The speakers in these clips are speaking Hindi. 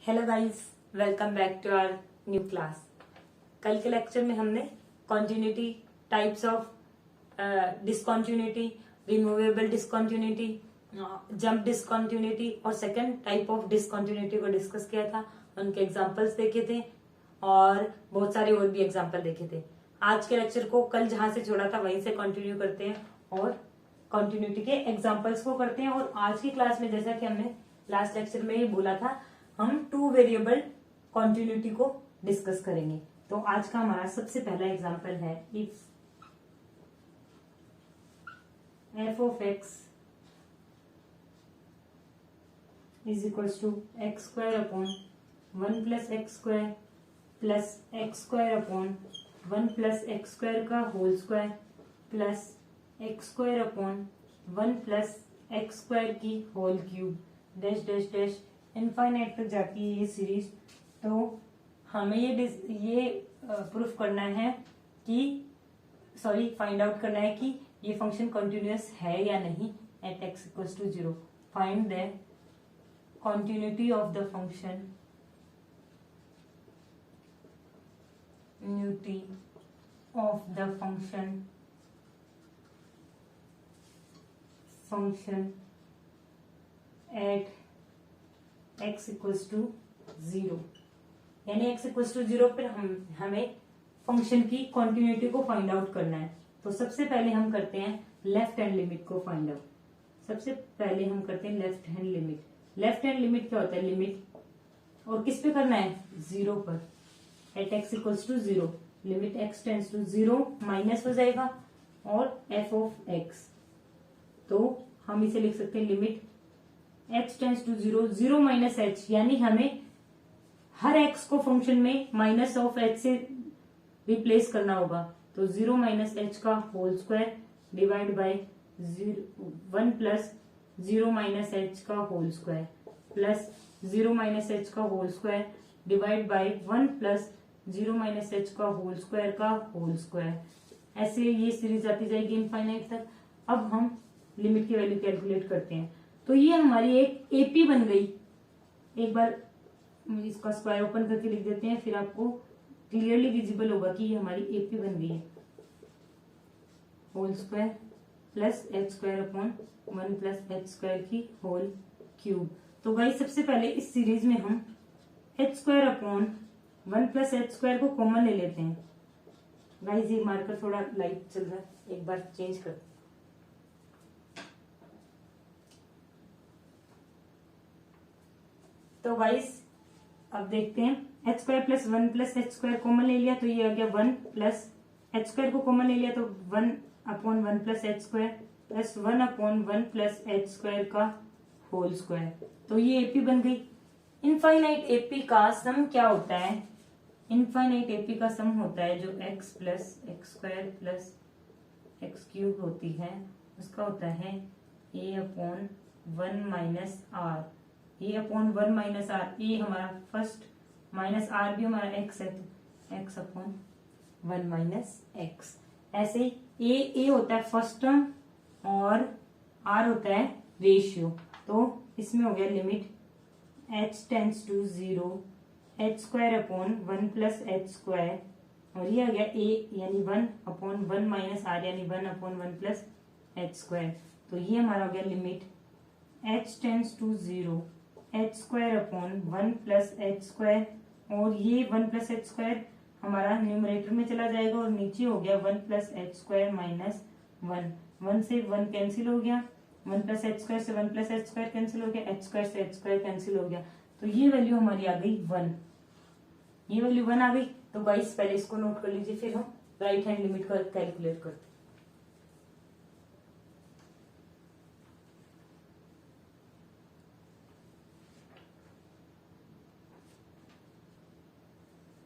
Hello guys, welcome back to our new class. कल के लेक्चर में हमने continuity, types of discontinuity, removable discontinuity, jump discontinuity और सेकंड टाइप ऑफ डिसकॉन्टिन्यूटी को डिस्कस किया था। उनके एग्जांपल्स देखे थे और बहुत सारे और भी एग्जांपल देखे थे। आज के लेक्चर को कल जहां से छोड़ा था वहीं से कंटिन्यू करते हैं और कॉन्टिन्यूटी के एग्जांपल्स को करते हैं। और आज की क्लास में जैसा कि हमने लास्ट लेक्चर में ही बोला था, हम टू वेरिएबल कॉन्टिन्यूटी को डिस्कस करेंगे। तो आज का हमारा सबसे पहला एग्जांपल है if f of x is equals to x square upon 1 plus x square plus x square upon 1 plus x square का whole square plus x square upon 1 plus x square की whole cube dash dash dash infinite तक जाती है ये सीरीज। तो हमें ये प्रूफ करना है कि फाइंड आउट करना है कि ये फंक्शन कंटिन्यूअस है या नहीं at X equals to 0। Find the continuity of the function at x equals to 0, यानी x equals to 0 पर हमें फंक्शन की कॉन्टिन्यूटी को फाइंड आउट करना है। तो सबसे पहले हम करते हैं लेफ्ट हैंड लिमिट को फाइंड आउट। सबसे पहले हम करते हैं left hand limit. Left hand limit क्या होता है? लिमिट, और किस पे करना है? 0 पर। At X equals to 0 limit x tends to 0 minus हो जाएगा और एफ ऑफ एक्स। तो हम इसे लिख सकते हैं limit x tends to 0 0 minus h, यानी हमें हर एक्स को फंक्शन में माइनस ऑफ एच से रिप्लेस करना होगा। तो 0 माइनस एच का whole square divide by 1 plus 0 minus h का whole square plus 0 minus h का whole square divide by 1 plus 0 minus h का होल स्क्वायर का होल स्क्वायर। ऐसे ये सीरीज आती जाएगी इनफाइनाइट तक। अब हम लिमिट की वैल्यू कैलकुलेट करते हैं। तो ये हमारी एक एपी बन गई। एक बार इसका स्क्वायर ओपन करके लिख देते हैं, फिर आपको क्लियरली विजिबल होगा कि ये हमारी एपी बन गई है। Whole square plus H square upon 1 plus H square की होल क्यूब। तो गाइस सबसे पहले इस सीरीज में हम H square upon 1 plus H square को कॉमन ले लेते हैं। गाइस ये मार्कर थोड़ा लाइट चल रहा है, एक बार चेंज कर। तो गाइस अब देखते हैं H square plus 1 plus H square common ले लिया तो ये आ गया 1 प्लस एच स्क्वायर को कॉमन ले लिया तो 1 upon 1 plus H square plus 1 upon 1 plus H square का होल स्क्वायर। तो ये एपी बन गई। इनफाइनाइट एपी का सम क्या होता है? इनफाइनाइट एपी का सम होता है जो x plus x square plus x cube होती है, उसका होता है ए upon 1 minus r. A upon 1 minus r, a हमारा फर्स्ट माइनस आर भी हमारा एक्स है, तो एक्स अपॉन 1 माइनस एक्स। ऐसे ही ए होता है फर्स्ट टर्म और आर होता है रेशियो। तो इसमें हो गया limit H tends to 0 H square upon 1 plus H square, और ये आ गया ए यानी 1 अपॉन 1 माइनस आर यानी 1 अपॉन 1 प्लस एच स्क्वायर। तो ये हमारा हो गया limit H tends to 0 H square upon 1 plus H square, और ये 1 प्लस एच स्क्वायर हमारा न्यूमरेटर में चला जाएगा और नीचे हो गया 1 प्लस एच स्क्वायर माइनस 1। 1 से 1 कैंसिल हो गया, 1 प्लस एच स्क्वायर से 1 प्लस एच स्क्वायर कैंसिल हो गया, एच स्क्वायर से एच स्क्वायर कैंसिल हो गया। तो ये वैल्यू हमारी आ गई 1। ये वैल्यू 1 आ गई। तो गाइस पहले इसको नोट कर लीजिए, फिर हम राइट हैंड लिमिट को कैलकुलेट करते हैं।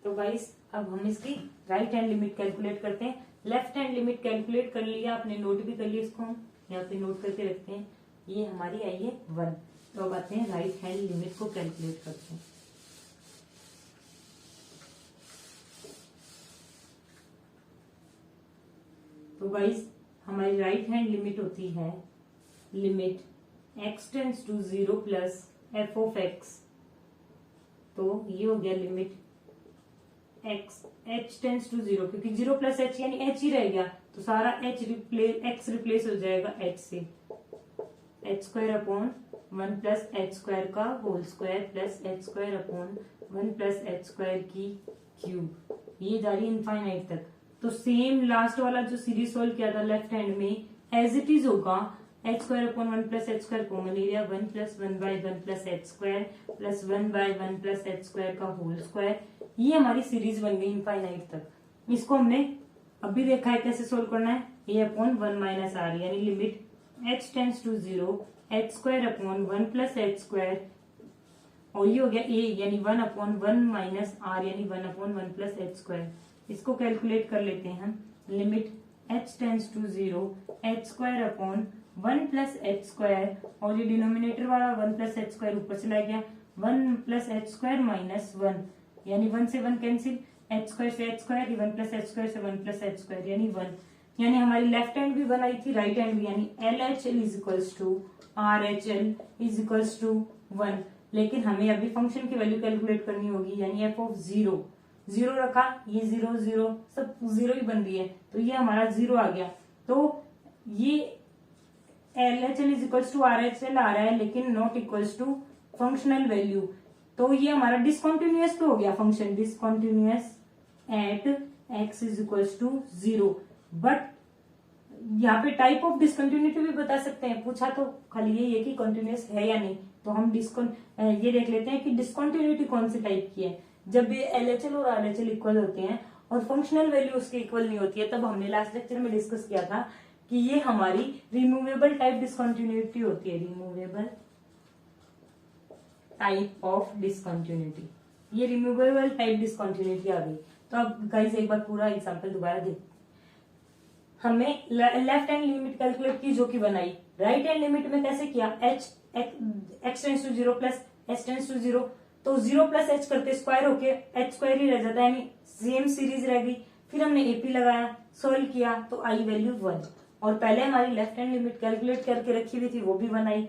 तो गाइस अब हम इसकी राइट हैंड लिमिट कैलकुलेट करते हैं। लेफ्ट हैंड लिमिट कैलकुलेट कर लिया आपने, नोट भी कर लिया, इसको हम यहाँ पे नोट करके रखते हैं। ये हमारी आई है 1। तो अब आते हैं राइट हैंड लिमिट को कैलकुलेट करते हैं। तो गाइस हमारी राइट हैंड लिमिट होती है limit x tends to 0 plus F of X तो ये हो गया limit X H tends to 0, क्योंकि 0 प्लस एच यानी एच ही रह गया, तो सारा एक्स रिप्लेस हो जाएगा एच से। H square upon 1 plus H square का whole square plus H square upon 1 plus H square की क्यूब, ये जा रही है इनफाइनाइट तक। तो सेम लास्ट वाला जो सीरीज सोल्व किया था लेफ्ट हैंड में, एज इट इज होगा H square upon 1 plus H square common लिया, 1 plus 1 by 1 plus H square plus 1 by 1 plus H square का होल स्क्वायर, ये हमारी सीरीज बन गई इनफाइनाइट तक। इसको हमने अभी देखा है कैसे सोल्व करना है, ए अपॉन 1 माइनस आर, यानी limit H tends to 0 H square upon 1 plus H square, और ये हो गया ए यानी 1 अपॉन 1 माइनस आर यानी 1 अपॉन 1 प्लस एच स्क्वायर। इसको कैलकुलेट कर लेते हैं हम, limit H tends to 0 H square upon 1 plus H square, और ये डिनोमिनेटर वाला 1 प्लस एच स्क्वायर ऊपर चला गया, 1 प्लस एच स्क्वायर माइनस 1 यानी 1 से 1 कैंसिल, एच स्क्वायर से h square, 1 plus H square से 1 प्लस एच स्क्वायर यानी 1, यानी हमारी लेफ्ट हैंड भी बनाई थी राइट हैंड भी, यानी L H L is equals to R H L is equals to 1। लेकिन हमें अभी फंक्शन की वैल्यू कैलकुलेट करनी होगी, यानी एफ ऑफ 0 0 रखा, ये 0 0 सब 0 ही बन रही है, तो ये हमारा 0 आ गया। तो ये L H L is equals to R H L आ रहा है, लेकिन not equals to functional value, तो ये हमारा डिसकंटिन्यूअस पे हो गया function, discontinuous at x is equals to 0। But यहाँ पे टाइप ऑफ डिसकंटिन्यूटी भी बता सकते हैं, पूछा तो खाली ये कि कंटिन्यूअस है या नहीं, तो हम ये देख लेते हैं कि डिसकंटिन्यूटी कौन सी टाइप की है। जब ये एलएचएल और आरएचएल इक्वल होते हैं और फंक्शनल वैल्यू उसके इक्वल नहीं होती है, तब हमने लास्ट लेक्चर में डिस्कस किया था कि ये हमारी रिमूवेबल टाइप डिसकंटिन्यूटी होती है, रिमूवेबल टाइप ऑफ डिसकंटिन्यूटी, ये रिमूवेबल टाइप डिसकंटिन्यूटी आ गई। तो अब गाइस एक बार पूरा एग्जांपल दोबारा देखते, हमें लेफ्ट हैंड लिमिट कैलकुलेट की जो कि बनाई, राइट हैंड लिमिट में कैसे किया, X tends to 0 plus H tends to 0, तो 0 प्लस एच करते स्क्वायर होके एच स्क्वायर ही रह जाता है, यानी सेम सीरीज रह गई। फिर हमने एपी लगाया, सोल्व किया, तो आई वैल्यू 1, और पहले हमारी लेफ्ट हैंड लिमिट कैलकुलेट करके रखी हुई थी वो भी बनाई,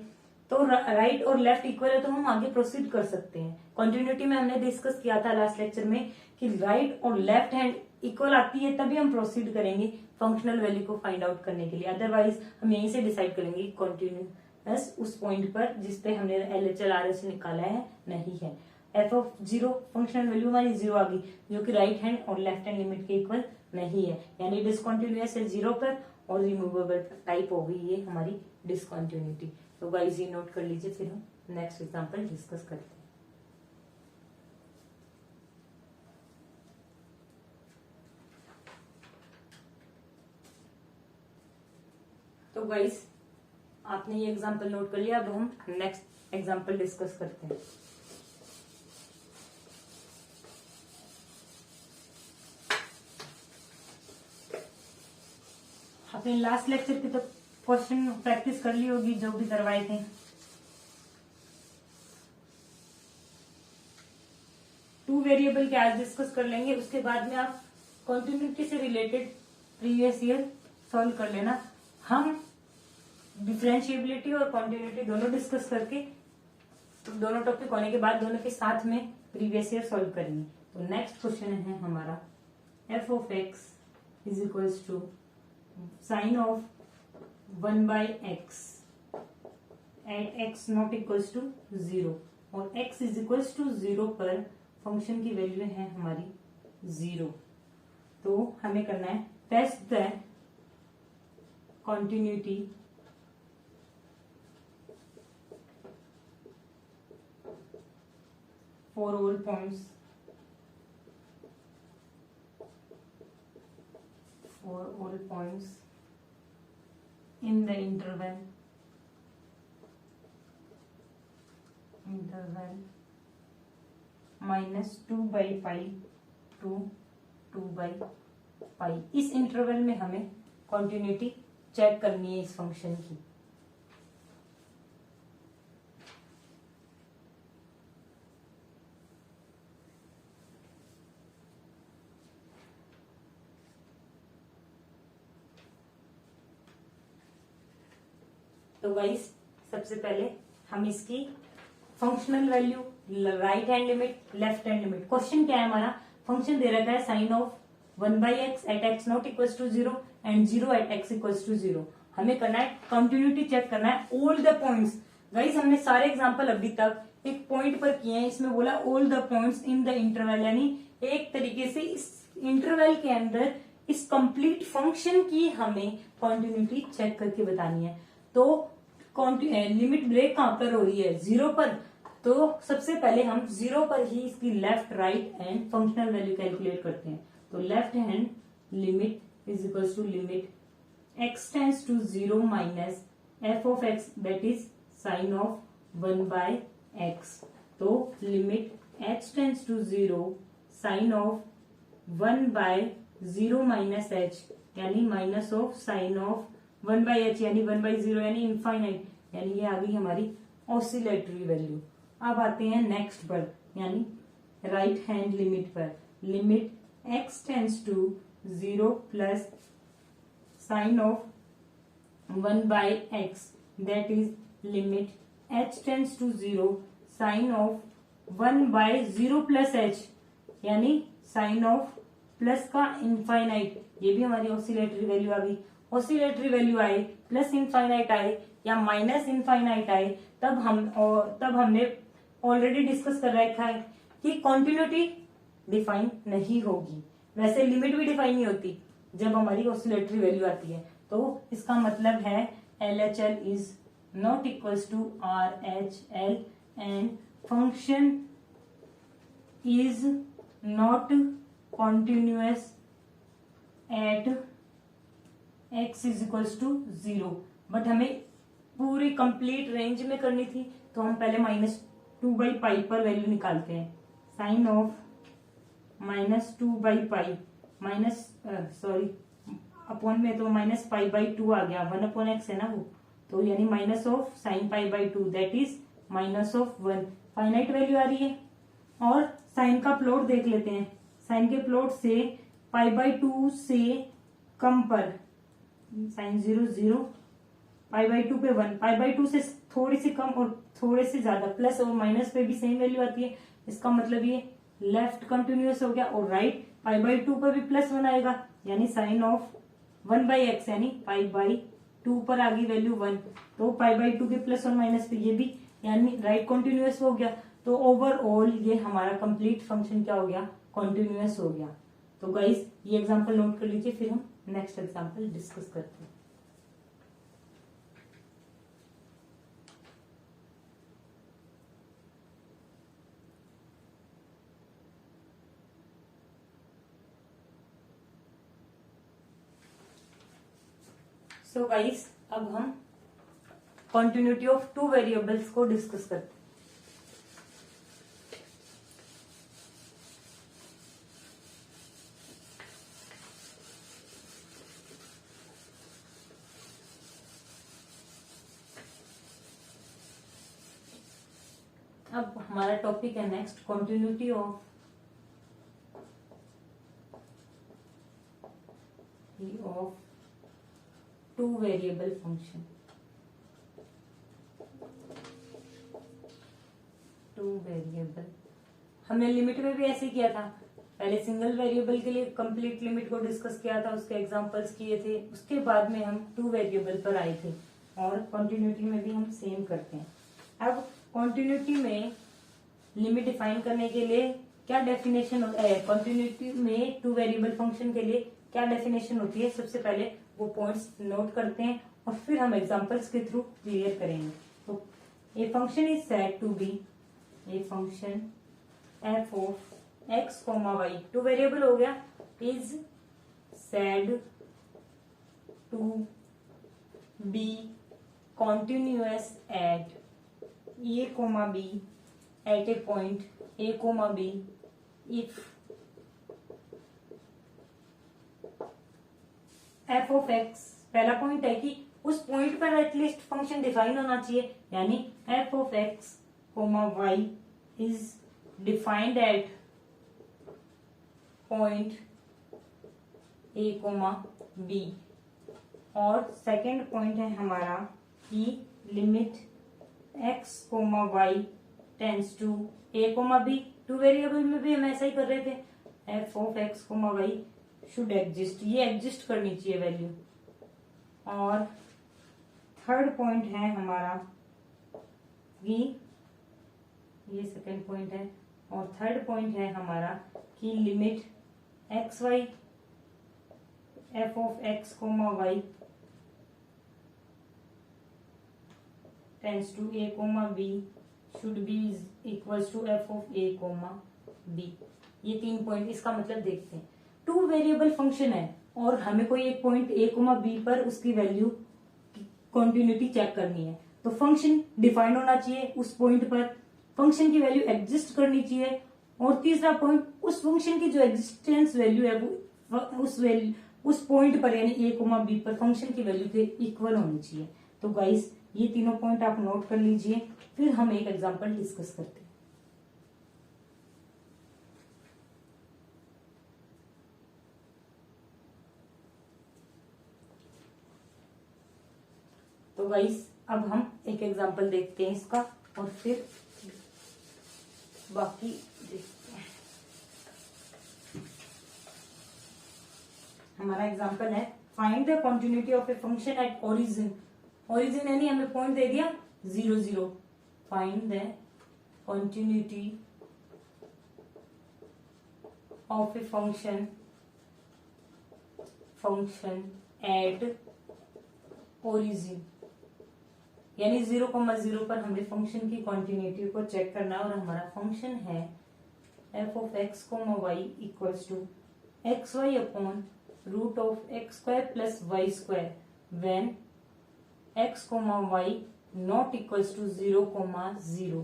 तो राइट और लेफ्ट इक्वल है तो हम आगे प्रोसीड कर सकते हैं। कंटिन्यूटी में हमने डिस्कस किया था लास्ट लेक्चर में कि राइट और लेफ्ट हैंड इक्वल आती है तभी हम प्रोसीड करेंगे फंक्शनल वैल्यू को फाइंड आउट करने के लिए, अदरवाइज हम यहीं से डिसाइड करेंगे कंटिन्यूअस उस पॉइंट पर जिसपे हमने एलएचएल आरएचएल निकाला है नहीं है। एफ ऑफ 0 फंक्शनल वैल्यू हमारी 0 आ गई, जो कि राइट हैंड और लेफ्ट हैंड लिमिट के इक्वल नहीं है, यानी डिसकंटिन्यूअस है 0 पर और रिमूवेबल टाइप हो गई ये हमारी डिसकंटिन्यूटी। तो गाइस ये नोट कर लीजिए, फिर हम नेक्स्ट एग्जांपल डिस्कस करते हैं। तो गाइस आपने ये एग्जांपल नोट कर लिया, अब हम नेक्स्ट एग्जांपल डिस्कस करते हैं। आपने लास्ट लेक्चर की तो क्वेश्चन प्रैक्टिस कर ली होगी जो भी करवाए थे। टू वेरिएबल के आज डिस्कस कर लेंगे, उसके बाद में आप कंटिन्यूटी से रिलेटेड प्रीवियस ईयर सॉल्व कर लेना। हम डिफरेंशिएबिलिटी और कंटिन्यूटी दोनों डिस्कस करके, तो दोनों टॉपिक होने के बाद दोनों के साथ में प्रीवियस ईयर सॉल्व करेंगे। तो नेक्स्ट क्वेश्चन है हमारा F of X is equals to sine of 1 by X at X not equals to 0, और x इज इक्वल्स टू 0 पर फंक्शन की वैल्यू है हमारी 0। तो हमें करना है test the continuity for all points in the interval -2 by pi to 2 by pi। इस इंटरवल में हमें कंटिन्यूटी चेक करनी है इस फंक्शन की। तो गाइस सबसे पहले हम इसकी functional value, right hand limit, left hand limit. Question क्या है हमारा, फंक्शन दे रखा है sine of 1/x at x not equal to 0 and 0 at x equal to 0। हमें करना है कंटिन्यूटी चेक करना है ऑल द पॉइंट्स। गाइस हमने सारे एग्जांपल अभी तक एक पॉइंट पर किए हैं, इसमें बोला all the points in the interval, यानी एक तरीके से इस इंटरवल के अंदर इस कंप्लीट फंक्शन की हमें कंटिन्यूटी चेक करके बतानी है। तो लिमिट ब्रेक कहां पर हो रही है, 0 पर। तो सबसे पहले हम 0 पर ही इसकी left right and functional value calculate करते हैं। तो left hand limit is equal to limit x tends to 0 minus f of x that is sine of 1/x। तो limit h tends to 0 sine of 1/0 minus h, यानी minus of sine of 1/h, यानी 1/0 यानी इनफाइनाइट, यानी ये आ गई हमारी ऑसिलेटरी वैल्यू। अब आते हैं नेक्स्ट पर, यानी राइट हैंड लिमिट पर। Limit x tends to 0 plus sine of 1/x that is limit h tends to 0 sine of 1/0 plus h, यानी साइन ऑफ प्लस का इनफाइनाइट। ये भी हमारी ऑसिलेटरी वैल्यू आ गई। ऑसिलेटरी वैल्यू आए, प्लस इनफाइनाइट आए या माइनस इनफाइनाइट आए, तब हमने ऑलरेडी डिस्कस कर रखा है कि कॉन्टिन्यूटी डिफाइन नहीं होगी। वैसे लिमिट भी डिफाइन नहीं होती जब हमारी ऑसिलेटरी वैल्यू आती है। तो इसका मतलब है LHL is not equal to RHL and function is not continuous at x is equal to 0। But हमें पूरी कंप्लीट रेंज में करनी थी, तो हम पहले -2/पाई पर वैल्यू निकालते हैं। साइन ऑफ -2/पाई अपॉन में तो -π/2 आ गया, 1/x है ना वो, तो यानी minus of sine π/2 that is minus of 1। Finite value आ रही है। और साइन का प्लॉट देख लेते हैं। साइन के प्लॉट से π/2 से कम पर साइन 0 0, π/2 पे 1, π/2 से थोड़ी सी कम और थोड़े से ज्यादा, प्लस और माइनस पे भी सेम वैल्यू आती है। इसका मतलब ये लेफ्ट कंटिन्यूअस हो गया, और राइट π/2 पर भी +1 आएगा, यानी साइन ऑफ 1/x यानी π/2 पर आ गई वैल्यू 1। तो π/2 के प्लस और माइनस पे ये भी, यानी राइट कंटिन्यूअस हो गया। तो ओवरऑल ये हमारा कंप्लीट फंक्शन क्या हो गया, कंटिन्यूअस हो गया। तो गाइस ये एग्जांपल नोट कर लीजिए, फिर हम नेक्स्ट एग्जांपल डिस्कस करते हैं। सो गाइस अब हम कंटिन्यूटी ऑफ 2 वेरिएबल्स को डिस्कस करते हैं। अब हमारा टॉपिक है next, continuity of two variable function. Two variable हमने लिमिट में भी ऐसे किया था। पहले सिंगल वेरिएबल के लिए कंप्लीट लिमिट को डिस्कस किया था, उसके एग्जांपल्स किए थे, उसके बाद में हम 2 वेरिएबल पर आए थे। और कंटिन्यूटी में भी हम सेम करते हैं। अब कंटिन्यूटी में लिमिट डिफाइन करने के लिए क्या डेफिनेशन होता है, कंटिन्यूटी में 2 वेरिएबल फंक्शन के लिए क्या डेफिनेशन होती है, सबसे पहले वो पॉइंट्स नोट करते हैं और फिर हम एग्जांपल्स के थ्रू क्लियर करेंगे। तो a function is said to be, a function f of x, y 2 variable हो गया, is said to be continuous at a, b at a point a, b if f of x, पहला पॉइंट है कि उस पॉइंट पर एटलीस्ट फंक्शन डिफाइन होना चाहिए, यानी f of x, y is defined at point a, b। और सेकंड पॉइंट है हमारा कि limit x, y tends to a comma b। Two variable में भी हम ऐसा ही कर रहे थे, F of X comma Y should exist, ये एग्जिस्ट करनी चाहिए वैल्यू। और थर्ड पॉइंट है हमारा कि ये सेकंड पॉइंट है, और थर्ड पॉइंट है हमारा कि limit X Y F of X comma Y tends to A comma B should be equals to F of A comma B. ये 3 पॉइंट, इसका मतलब देखते हैं। 2 वेरिएबल फंक्शन है और हमें कोई एक पॉइंट ए कोमा बी पर उसकी वैल्यू कॉन्टिन्यूटी चेक करनी है, तो फंक्शन डिफाइंड होना चाहिए उस पॉइंट पर, फंक्शन की वैल्यू एग्जिस्ट करनी चाहिए, और तीसरा पॉइंट उस फंक्शन की जो एग्जिस्टेंस वैल्यू है वो उस पॉइंट पर यानी ए कोमा बी पर फंक्शन की वैल्यू के इक्वल होनी चाहिए। तो गाइस ये तीनों पॉइंट आप नोट कर लीजिए, फिर हम एक एग्जांपल डिस्कस करते हैं। तो गाइस अब हम एक एग्जांपल देखते हैं इसका और फिर बाकी देखते हैं। हमारा एग्जांपल है find the continuity of a function at origin. Origin यानी हमें पॉइंट दे दिया 0 0। Find the continuity of a function at origin, यानी 0,0 पर हमें फंक्शन की कॉन्टिन्यूटी को चेक करना है, और हमारा फंक्शन है F of X comma Y equals to X Y upon root of X square plus Y square when X comma Y not equals to 0,0।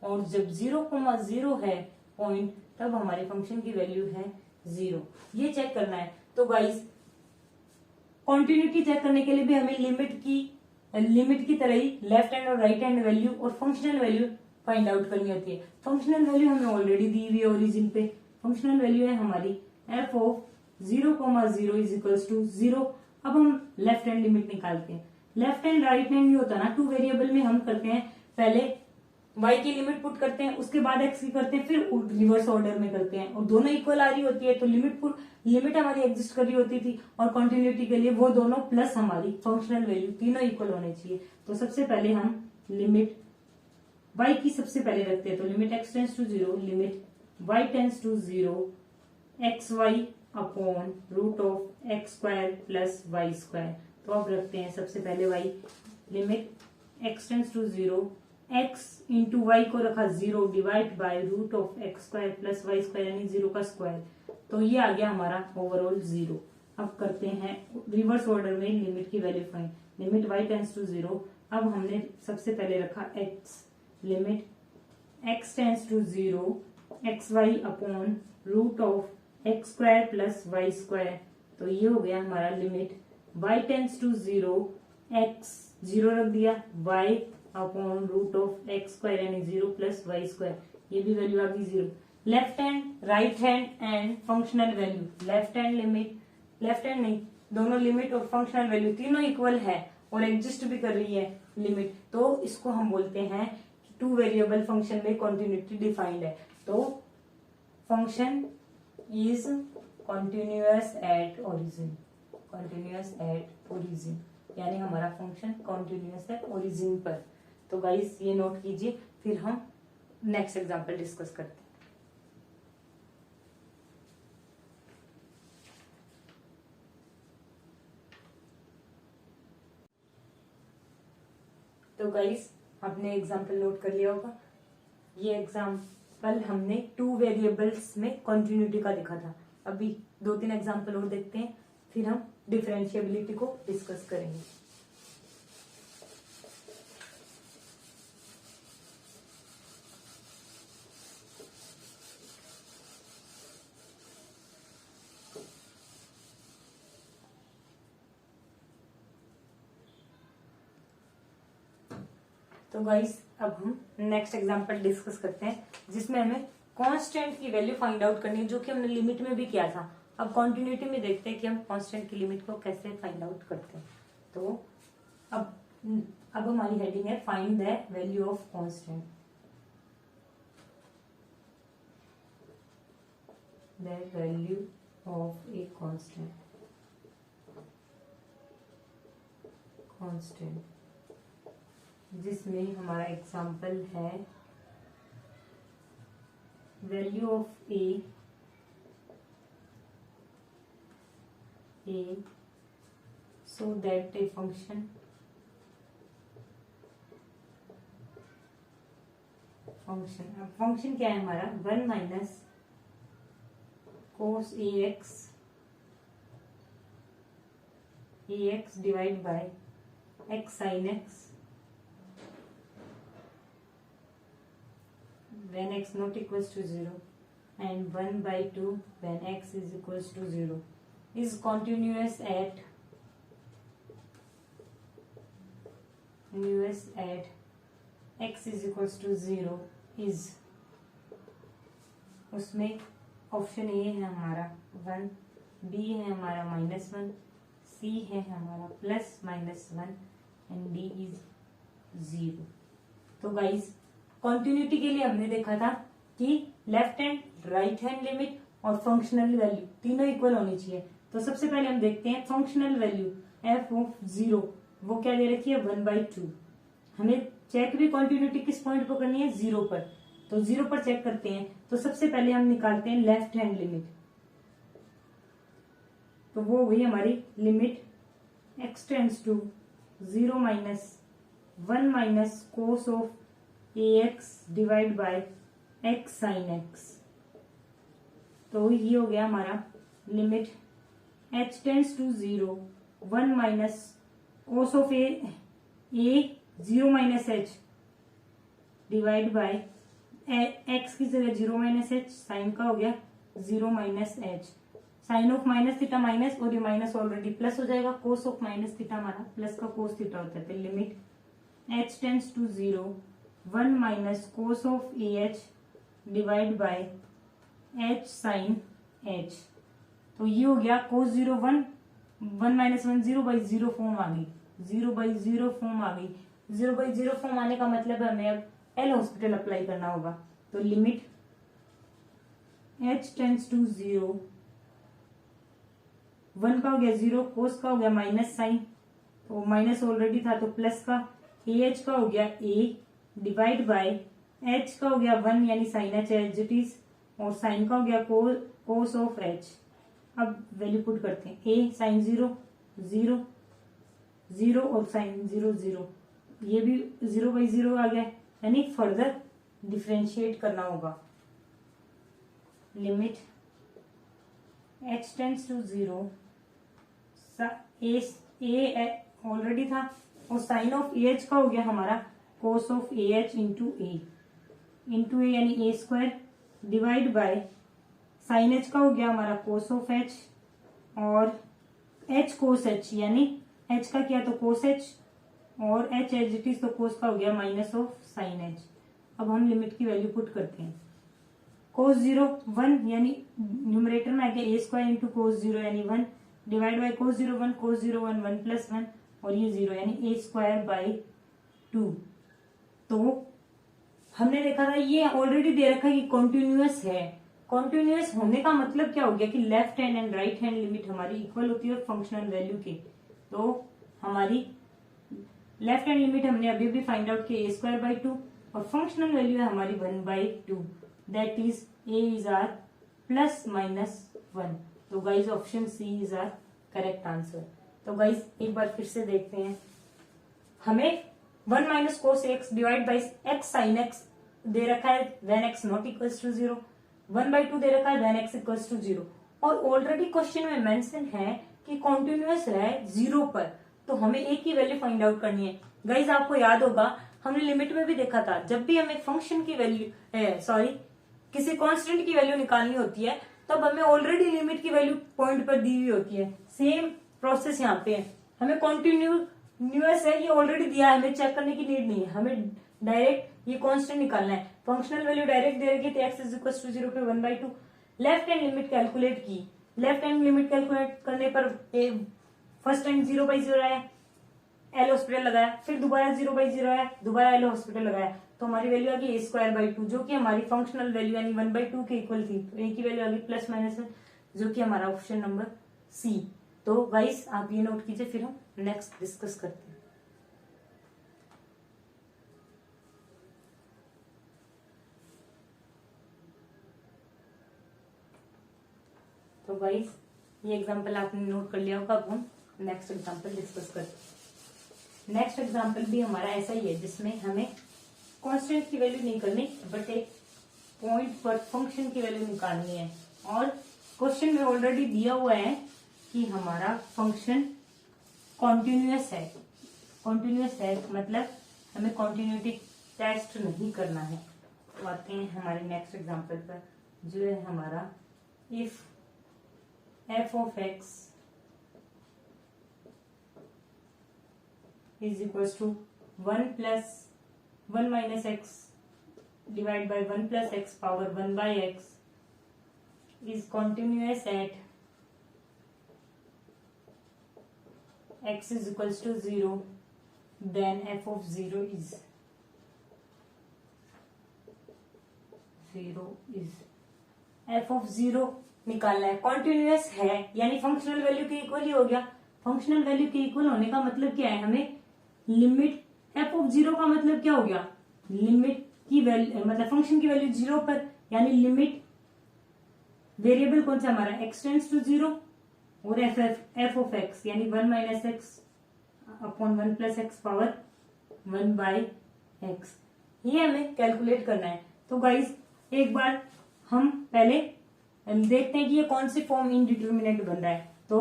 और जब 0,0 है पॉइंट, तब हमारे फंक्शन की वैल्यू है 0। ये चेक करना है। तो गाइस कॉन्टिन्यूटी चेक करने के लिए भी हमें लिमिट की तरह ही लेफ्ट हैंड और राइट हैंड वैल्यू और फंक्शनल वैल्यू फाइंड आउट करनी होती है। फंक्शनल वैल्यू हमें ऑलरेडी दी हुई है ओरिजिन पे, फंक्शनल वैल्यू है हमारी F of 0,0 is equals to 0। अब हम लेफ्ट हैंड लिमिट निकालते हैं। लेफ्ट हैंड राइट हैंड नहीं होता ना, 2 वेरिएबल में हम करते हैं पहले y की लिमिट पुट करते हैं, उसके बाद x की करते हैं, फिर रिवर्स ऑर्डर में करते हैं, और दोनों इक्वल आ रही होती है, तो लिमिट हमारी एग्जिस्ट कर रही होती थी, और कंटिन्यूटी के लिए वो दोनों प्लस हमारी फंक्शनल वैल्यू तीनों इक्वल होने चाहिए। तो सबसे पहले हम लिमिट y की सबसे पहले रखते हैं, तो limit x tends to 0 limit y tends to 0 X Y upon root of X square plus Y square. तो अब रखते हैं सबसे पहले y, limit x tends to 0 x into Y को रखा 0 divide by root of X square plus Y square यानी 0 का स्क्वायर, तो ये आ गया हमारा ओवरऑल 0। अब करते हैं रिवर्स ऑर्डर में लिमिट की value find. Limit y tends to 0, अब हमने सबसे पहले रखा x, limit x tends to 0 X Y upon root of X square plus Y square, तो ये हो गया हमारा limit y tends to 0 x 0 रख दिया y upon root of X square यानी 0 प्लस वाई स्क्वायर, ये भी वैल्यू आ गई 0। Left hand right hand and functional value, left hand limit, left hand नहीं, दोनों लिमिट और फंक्शनल वैल्यू तीनों इक्वल है और एग्जिस्ट भी कर रही है लिमिट, तो इसको हम बोलते हैं 2 वेरिएबल फंक्शन में कॉन्टिन्यूटी डिफाइंड है। तो function is continuous at origin, continuous at origin यानी हमारा फंक्शन कॉन्टिन्यूअस है ओरिजिन पर। तो गाइस ये नोट कीजिए, फिर हम नेक्स्ट एग्जांपल डिस्कस करते हैं। तो गाइस आपने एग्जांपल नोट कर लिया होगा। ये एग्जांपल हमने 2 वेरिएबल्स में कॉन्टिन्यूटी का देखा था। अभी 2-3 एग्जांपल और देखते हैं, फिर हम डिफरेंशिएबिलिटी को डिस्कस करेंगे। तो गाइस अब हम नेक्स्ट एग्जांपल डिस्कस करते हैं, जिसमें हमें कांस्टेंट की वैल्यू फाइंड आउट करनी है, जो कि हमने लिमिट में भी किया था। अब कॉन्टिन्यूटी में देखते हैं कि हम कांस्टेंट की लिमिट को कैसे फाइंड आउट करते हैं। तो अब हमारी हेडिंग है find the value of constant. The value of a constant जिसमें हमारा एग्जांपल है value of A so that a function क्या है हमारा 1 minus cos A x divide bye x sine x when x not equals to 0 and 1/2 when x is equals to 0 is continuous at x is equals to 0 is उसमें ऑप्शन ए है हमारा 1, बी है हमारा -1, सी है हमारा +-1 एंड डी इज 0। तो गाइस कॉन्टिन्यूटी के लिए हमने देखा था कि left hand right hand limit और फंक्शनल वैल्यू तीनों इक्वल होनी चाहिए। तो सबसे पहले हम देखते हैं फंक्शनल वैल्यू एफ ऑफ 0, वो क्या दे रखी है 1/2। हमें चेक भी कॉन्टिन्यूटी किस पॉइंट पर करनी है 0 पर, तो 0 पर चेक करते हैं। तो सबसे पहले हम निकालते हैं लेफ्ट हैंड लिमिट, तो वो हुई हमारी limit x tends to 0 - 1 minus cos of ax divide by x sine x। तो ये हो गया हमारा limit h tends to 0 1 minus cos of a 0 minus h divide by x की जगह 0 माइनस h, साइन का हो गया 0 minus h, sine of minus theta minus, और ये माइनस ऑलरेडी प्लस हो जाएगा, कोस ऑफ माइनस थीटा हमारा प्लस का कोस थीटा होता है। तो limit h tends to 0 1 minus cos of ah divide by h sine h। तो ये हो गया कोस 0 1 माइनस 1 0/0 फॉर्म आ गई, 0/0 फॉर्म आ गई। 0/0 फॉर्म आने का मतलब है हमें अब एल हॉस्पिटल अप्लाई करना होगा। तो लिमिट h टेंड्स टू 0 1 का हो गया 0, कोस का हो गया माइनस साइन, तो माइनस ऑलरेडी था तो प्लस का, ah का हो गया a डिवाइड बाय h का हो गया 1 यानी sine h as it is, और साइन का हो गया कोस ऑफ h। अब वैल्यू पुट करते हैं, a साइन 0 0 0 और साइन 0 0, ये भी 0/0 आ गया, यानी फर्दर डिफरेंशिएट करना होगा। Limit h tends to 0 a already था, और साइन ऑफ ah का हो गया हमारा cos of ah into A यानी a² divide by sine h का हो गया हमारा कोस ऑफ h, और h कोस h यानी h का किया तो कोस h, और h एज इट इज तो कोस का हो गया माइनस ऑफ साइन h। अब हम लिमिट की वैल्यू पुट करते हैं, कोस 0 1 यानी न्यूमरेटर में आ गया a² इंटू कोस 0 यानी 1 डिवाइड बाय कोस 0 1 कोस 0 1 1 + 1, और ये 0 यानी a²/2। तो हमने देखा था ये ऑलरेडी दे रखा है कि कॉन्टिन्यूअस है। कॉन्टिन्यूअस होने का मतलब क्या हो गया कि left hand and right hand limit हमारी इक्वल होती है फंक्शनल वैल्यू के। तो हमारी लेफ्ट हैंड लिमिट हमने अभी भी फाइंड आउट की a²/2, और फंक्शनल वैल्यू है हमारी 1/2, that is a is our +-1। तो guys option C is our correct answer. तो गाइज एक बार फिर से देखते हैं, हमें 1 minus cos x divide by x sine x दे रखा है when x not equals to 0, 1/2 दे रखा है व्हेन x इक्वल्स टू 0, और ऑलरेडी क्वेश्चन में मेंशन है कि कॉन्टिन्यूअस है 0 पर, तो हमें a की वैल्यू फाइंड आउट करनी है। गाइज आपको याद होगा हमने लिमिट में भी देखा था, जब भी हमें फंक्शन की वैल्यू किसी कांस्टेंट की वैल्यू निकालनी होती है तब हमें ऑलरेडी लिमिट की वैल्यू पॉइंट पर दी हुई होती है। सेम प्रोसेस यहाँ पे है, हमें कॉन्टिन्यूअस है ये ऑलरेडी दिया है, हमें चेक करने की नीड नहीं है, हमें डायरेक्ट ये कांस्टेंट निकालना है। फंक्शनल वैल्यू डायरेक्ट दे रखी थी x इज इक्वल टू 0 पे 1/2। लेफ्ट हैंड लिमिट कैलकुलेट की, लेफ्ट हैंड लिमिट कैलकुलेट करने पर फर्स्ट टाइम 0/0 आया, एल हॉस्पिटल लगाया, फिर दोबारा 0/0 आया, दोबारा एल हॉस्पिटल लगाया, तो हमारी वैल्यू आ गई a²/2 जो कि हमारी फंक्शनल वैल्यू यानी 1/2 के इक्वल थी। तो a की वैल्यू आ गई +-1 जो कि हमारा ऑप्शन नंबर सी। तो गाइस आप ये नोट कीजिए, फिर हम नेक्स्ट डिस्कस करते हैं। तो गाइस ये एग्जांपल आपने नोट कर लिया होगा। अब हम नेक्स्ट एग्जांपल डिस्कस करते हैं। नेक्स्ट एग्जांपल भी हमारा ऐसा ही है जिसमें हमें कांस्टेंट की वैल्यू नहीं करनी बट एक पॉइंट पर फंक्शन की वैल्यू निकालनी है। और क्वेश्चन में ऑलरेडी दिया हुआ है कि हमारा फंक्शन कॉन्टिन्यूअस है। कॉन्टिन्यूअस है मतलब हमें कॉन्टिन्यूटी टेस्ट नहीं करना है। तो आते हैं हमारे नेक्स्ट एग्जांपल पर जो है हमारा if f of x is equals to 1 plus 1 minus x divided by 1 plus x power 1 by x is continuous at x is equals to 0, then f of 0 is f of 0 निकालना है। कॉन्टिन्यूअस है यानी फंक्शनल वैल्यू के इक्वल ही हो गया। फंक्शनल वैल्यू के इक्वल होने का मतलब क्या है, हमें लिमिट f ऑफ 0 का मतलब क्या हो गया, लिमिट की वैल्यू मतलब फंक्शन की वैल्यू 0 पर, यानी लिमिट वेरिएबल कौन सा हमारा x टेंड्स टू 0 और f ऑफ x यानी 1 minus x upon 1 plus X power 1 by x, ये हमें कैलकुलेट करना है। तो गाइज एक बार हम पहले देखते हैं कि ये कौन सी फॉर्म इनडिटर्मिनेट बन रहा है। तो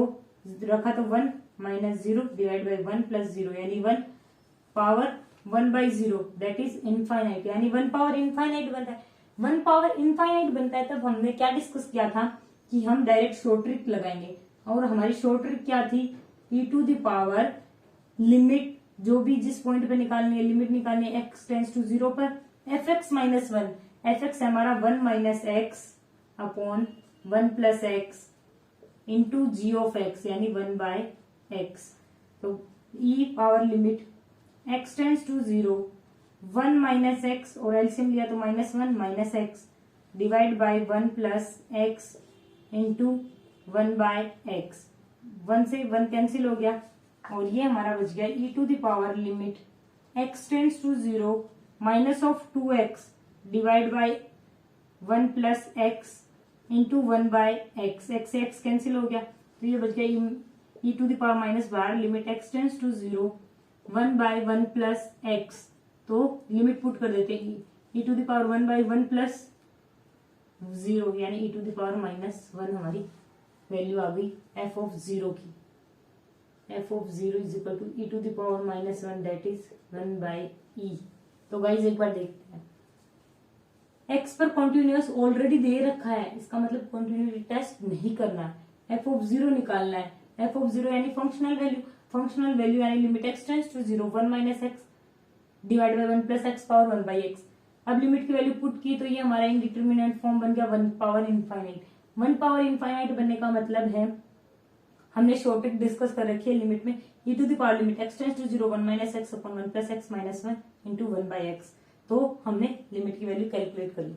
रखा तो 1 माइनस 0 डिवाइड बाई 1 प्लस 0 यानी 1 power 1 by 0 that is infinite, यानी 1 पावर इनफाइनाइट बनता है। 1 पावर इनफाइनाइट बनता है तब हमने क्या डिस्कस किया था कि हम डायरेक्ट शॉर्ट ट्रिक लगाएंगे। और हमारी शॉर्ट ट्रिक क्या थी, e to the power limit जो भी जिस पॉइंट पे निकालनी है, लिमिट निकालनी है x टेंड्स टू 0 पर fx माइनस 1, fx हमारा 1 minus x upon 1 plus x into g of x यानी 1 बाय एक्स। तो e power limit x tends to 0 1 minus x और एलसीएम लिया तो -1 minus x divide by 1 plus x into 1 by x. 1 से 1 कैंसिल हो गया और ये हमारा बच गया e to the power limit x tends to 0 minus of 2x divide by 1 plus x into 1 by X. X से एक्स कैंसिल हो गया तो ये बच गया e to the power minus बार limit x tends to 0 1 by 1 plus X. तो लिमिट पुट कर देते हैं e to the power 1 by 1 plus 0 यानी e टू द पावर -1 हमारी वैल्यू आ गई f ऑफ 0 की। f of 0 is equal to e to the power -1 that is 1 by e। तो गाइज एक बार देखते हैं, x पर कॉन्टिन्यूअस ऑलरेडी दे रखा है, इसका मतलब कॉन्टिन्यूटी टेस्ट नहीं करना है, f ऑफ 0 निकालना है। f ऑफ 0 यानी फंक्शनल वैल्यू, फंक्शनल वैल्यू यानी limit x tends to 0 1 minus x divide by 1 plus X power 1 by X. अब लिमिट की वैल्यू पुट की तो ये हमारा इनडिटर्मिनेंट फॉर्म बन गया 1 पावर इनफाइनाइट। 1 पावर इनफाइनाइट बनने का मतलब है हमने शॉर्ट ट्रिक डिस्कस कर रखी है लिमिट में e to the power limit x tends to 0 1 minus x upon 1 plus X minus 1 into 1 by X. तो हमने लिमिट की वैल्यू कैलकुलेट कर ली।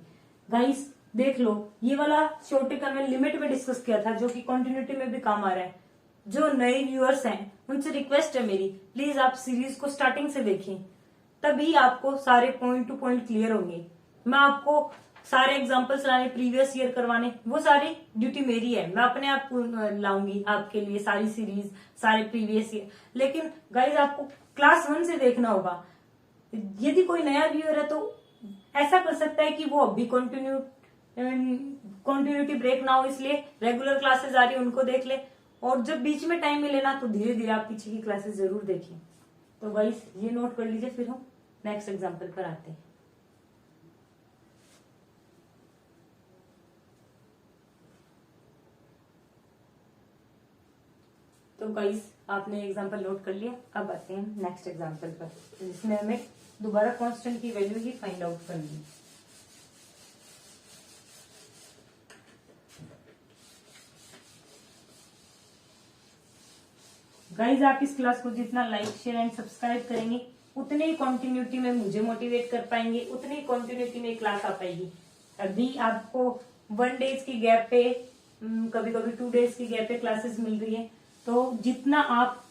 गाइस देख लो ये वाला शॉर्ट ट्रिक हमने लिमिट में डिस्कस किया था जो कि कंटिन्यूटी में भी काम आ रहा है। जो नए व्यूअर्स हैं उनसे रिक्वेस्ट है मेरी, प्लीज आप सीरीज को स्टार्टिंग से देखें, तभी आपको सारे पॉइंट टू पॉइंट क्लियर होंगे। मैं आपको सारे एग्जांपल्स लाने, प्रीवियस ईयर करवाने, वो सारी ड्यूटी मेरी है, मैं अपने आप लाऊंगी आपके लिए सारी सीरीज, सारे प्रीवियस ईयर। लेकिन गाइज आपको क्लास 1 से देखना होगा। यदि कोई नया व्यूअर है तो ऐसा कर सकता है कि वो अभी कंटिन्यूटी ब्रेक ना हो, इसलिए रेगुलर क्लासेस आ रही है उनको देख ले, और जब बीच में टाइम मिले ना तो धीरे धीरे आप पीछे की क्लासेस जरूर देखिए। तो गाइस ये नोट कर लीजिए, फिर हम नेक्स्ट एग्जांपल पर आते हैं। तो गाइस आपने एग्जांपल नोट कर लिया, अब आते हैं नेक्स्ट एग्जांपल पर जिसमें हमें दोबारा कांस्टेंट की वैल्यू ही फाइंड आउट करनी है। गाइज आप इस क्लास को जितना लाइक शेयर एंड सब्सक्राइब करेंगे उतने ही कॉन्टिन्यूटी में मुझे मोटिवेट कर पाएंगे, उतनी ही कॉन्टिन्यूटी में क्लास आ पाएगी। अभी आपको 1 डेज की गैप पे, कभी कभी 2 डेज की गैप पे क्लासेस मिल रही है, तो जितना आप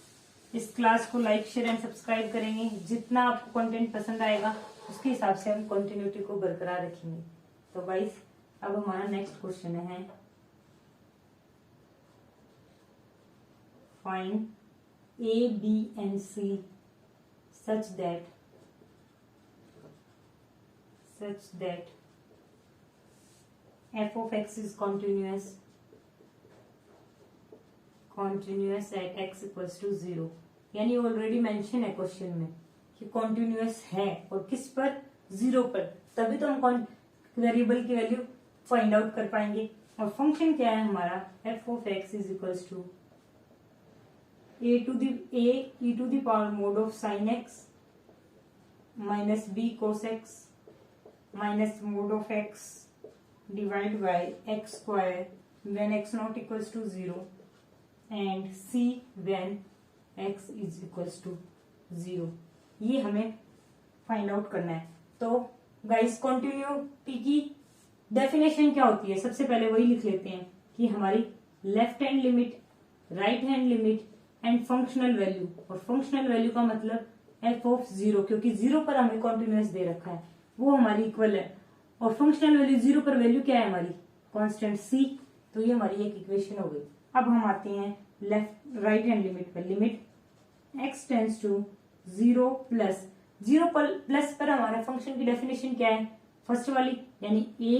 इस क्लास को लाइक शेयर एंड सब्सक्राइब करेंगे, जितना आपको कंटेंट पसंद आएगा, उसके हिसाब से हम कंटिन्यूटी को बरकरार रखेंगे। तो गाइस अब हमारा नेक्स्ट क्वेश्चन है, find A, B and C such that f of x is continuous at x equals to 0। यानी ऑलरेडी मेंशन है क्वेश्चन में कि कॉन्टिन्यूस है और किस पर, 0 पर, तभी तो हम वेरिएबल की वैल्यू फाइंड आउट कर पाएंगे। और फंक्शन क्या है हमारा, f of x is equals to e to the power mod of sin x minus b cos x minus mod of x divided by x square when x not equals to 0 and c when x is equals to 0। ये हमें फाइंड आउट करना है। तो गाइस कॉन्टिन्यूटी की डेफिनेशन क्या होती है, सबसे पहले वही लिख लेते हैं कि हमारी left hand limit, right hand limit and functional value. और फंक्शनल वैल्यू का मतलब f ऑफ 0, क्योंकि 0 पर हमें कॉन्टिन्यूस दे रखा है, वो हमारी इक्वल है। और फंक्शनल वैल्यू 0 पर वैल्यू क्या है हमारी, कांस्टेंट c। तो ये हमारी एक इक्वेशन हो गई। अब हम आते हैं लेफ्ट राइट हैंड लिमिट पर। Limit x tends to 0 plus 0 plus पर हमारे फंक्शन की डेफिनेशन क्या है, फर्स्ट वाली, यानी a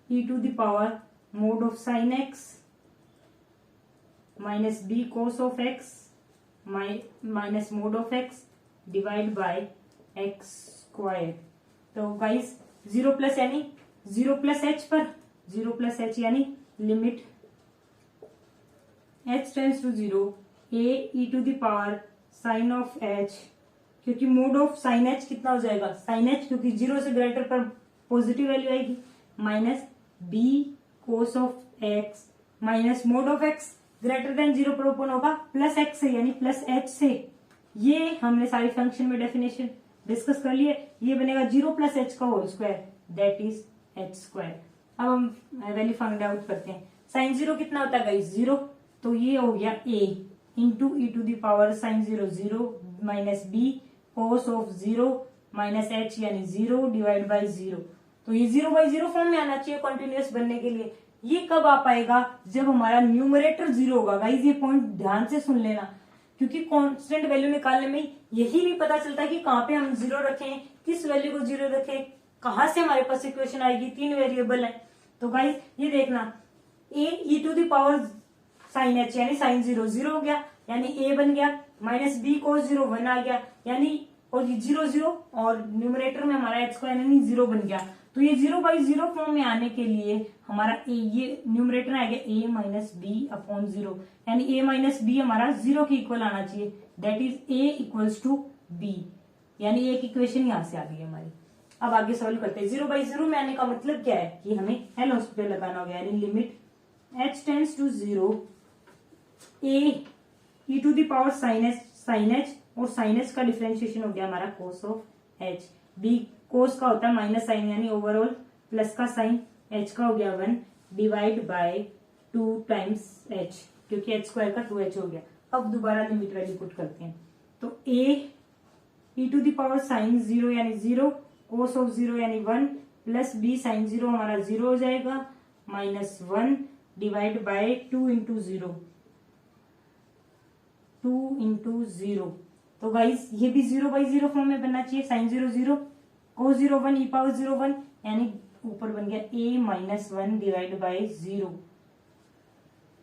e to the power mod of sine x minus b cos of x minus mod of x divide by x square. तो गाइस 0 प्लस यानी 0 प्लस h पर 0 प्लस h यानी limit h tends to 0 a e to the power sine of h, क्योंकि मोड ऑफ साइन h कितना हो जाएगा, साइन h क्योंकि 0 से ग्रेटर पर पॉजिटिव वैल्यू आएगी, minus b cos of x minus mod of x greater than 0 पर ओपन होगा प्लस x से, यानी प्लस h से। ये हमने सारी फंक्शन में डेफिनेशन डिस्कस कर लिए। ये बनेगा 0 प्लस h का whole square, that is h square. अब हम वैल्यू फाइंड आउट करते हैं। साइन 0 कितना होता है गाइस, 0, तो ये हो गया a into E to the power sine 0 0 minus b cos of 0 minus h यानी 0 डिवाइड बाई 0। तो ये 0/0 फॉर्म में आना चाहिए कॉन्टिन्यूस बनने के लिए। ये कब आ पाएगा, जब हमारा न्यूमरेटर 0 होगा। गाइस ये पॉइंट ध्यान से सुन लेना, क्योंकि कांस्टेंट वैल्यू निकालने में यही नहीं पता चलता कि कहाँ पे हम 0 रखें, किस वैल्यू को 0 रखें, कहाँ से हमारे पास इक्वेशन आएगी। 3 वेरिएबल है। तो गाइस ये देखना, a e to the power sine h यानी साइन 0 0 हो गया, यानी a बन गया, माइनस b cos 0 1 आ गया, यानी और 0 0 और न्यूमरेटर में हमारा h स्क्वायर यानी 0 बन गया। तो ये 0/0 फॉर्म में आने के लिए हमारा a, ये न्यूमरेटर आ गया a माइनस बी अपॉन 0, यानी a माइनस बी हमारा 0 के इक्वल आना चाहिए, that is a equals to b, यानी एक इक्वेशन यहां से आ गई हमारी। अब आगे सॉल्व करते हैं। 0/0 में आने का मतलब क्या है कि हमें एल हॉस्पिटल लगाना होगा, यानी limit h tends to 0 a e to the power sine h और साइन h का डिफरेंशिएशन हो गया हमारा cos of h। b cos का होता है माइनस साइन यानी ओवरऑल, प्लस का साइन, h का हो गया 1 डिवाइड बाय 2 टाइम्स h, क्योंकि h स्क्वायर का 2h हो गया। अब दोबारा लिमिट वैल्यू पुट करते हैं। तो a e to the power sine 0 यानी 0, कोस ऑफ 0 यानी 1 प्लस b साइन 0 हमारा 0 हो जाएगा, minus 1 divide by 2 into 0, 2 into 0। तो गाइस ये भी 0/0 फॉर्म में बनना चाहिए। साइन 0 0 cos 0 1 e पावर 0 1, यानी ऊपर बन गया a minus 1 divide by 0।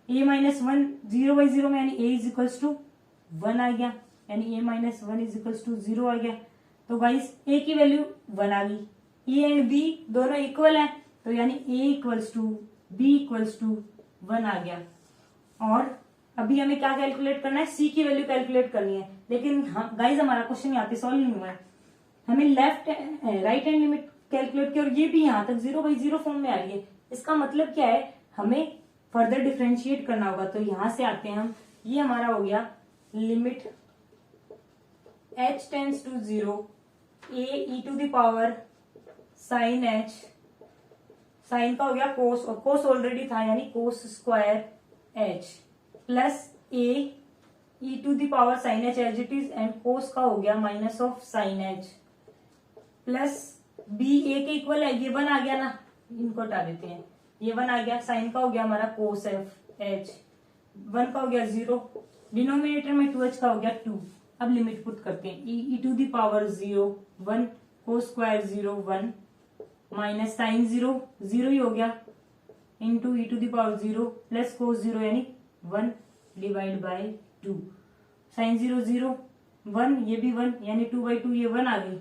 a minus 1 0/0 में यानी a इज इक्वल्स टू 1 आ गया, यानी a minus 1 is equals to 0 आ गया। तो गाइस a की वैल्यू 1 आ गई, e एंड b दोनों इक्वल है, तो यानी a equals to b equals to 1 आ गया। और अभी हमें क्या कैलकुलेट करना है, c की वैल्यू कैलकुलेट करनी है। लेकिन गाइस हमारा क्वेश्चन यहाँ पे सॉल्व नहीं हुआ है, हमें left right hand limit calculate की और ये भी यहाँ तक 0/0 फॉर्म में आ रही है। इसका मतलब क्या है, हमें फर्दर डिफरेंशिएट करना होगा। तो यहां से आते हैं हम, ये हमारा हो गया limit h tends to 0 a e to the power sine h, sine का हो गया कोस, और कोस ऑलरेडी था यानी cos square h, plus a e to the power sine h as it is, and cos का हो गया minus of sine h, plus b a के इक्वल है, ये 1 आ गया ना, इनको हटा देते हैं, ये 1 आ गया, साइन का हो गया हमारा कोस f h, 1 का हो गया 0, डिनोमिनेटर में 2h का हो गया 2। अब लिमिट पुट करते हैं, e to the power 0 1 cos square 0 1 minus sine 0 0 ही हो गया, into e to the power 0 plus cos 0 यानी 1 डिवाइड बाय 2, साइन 0 0 1, ये भी 1 यानी 2/2, ये 1 आ गई,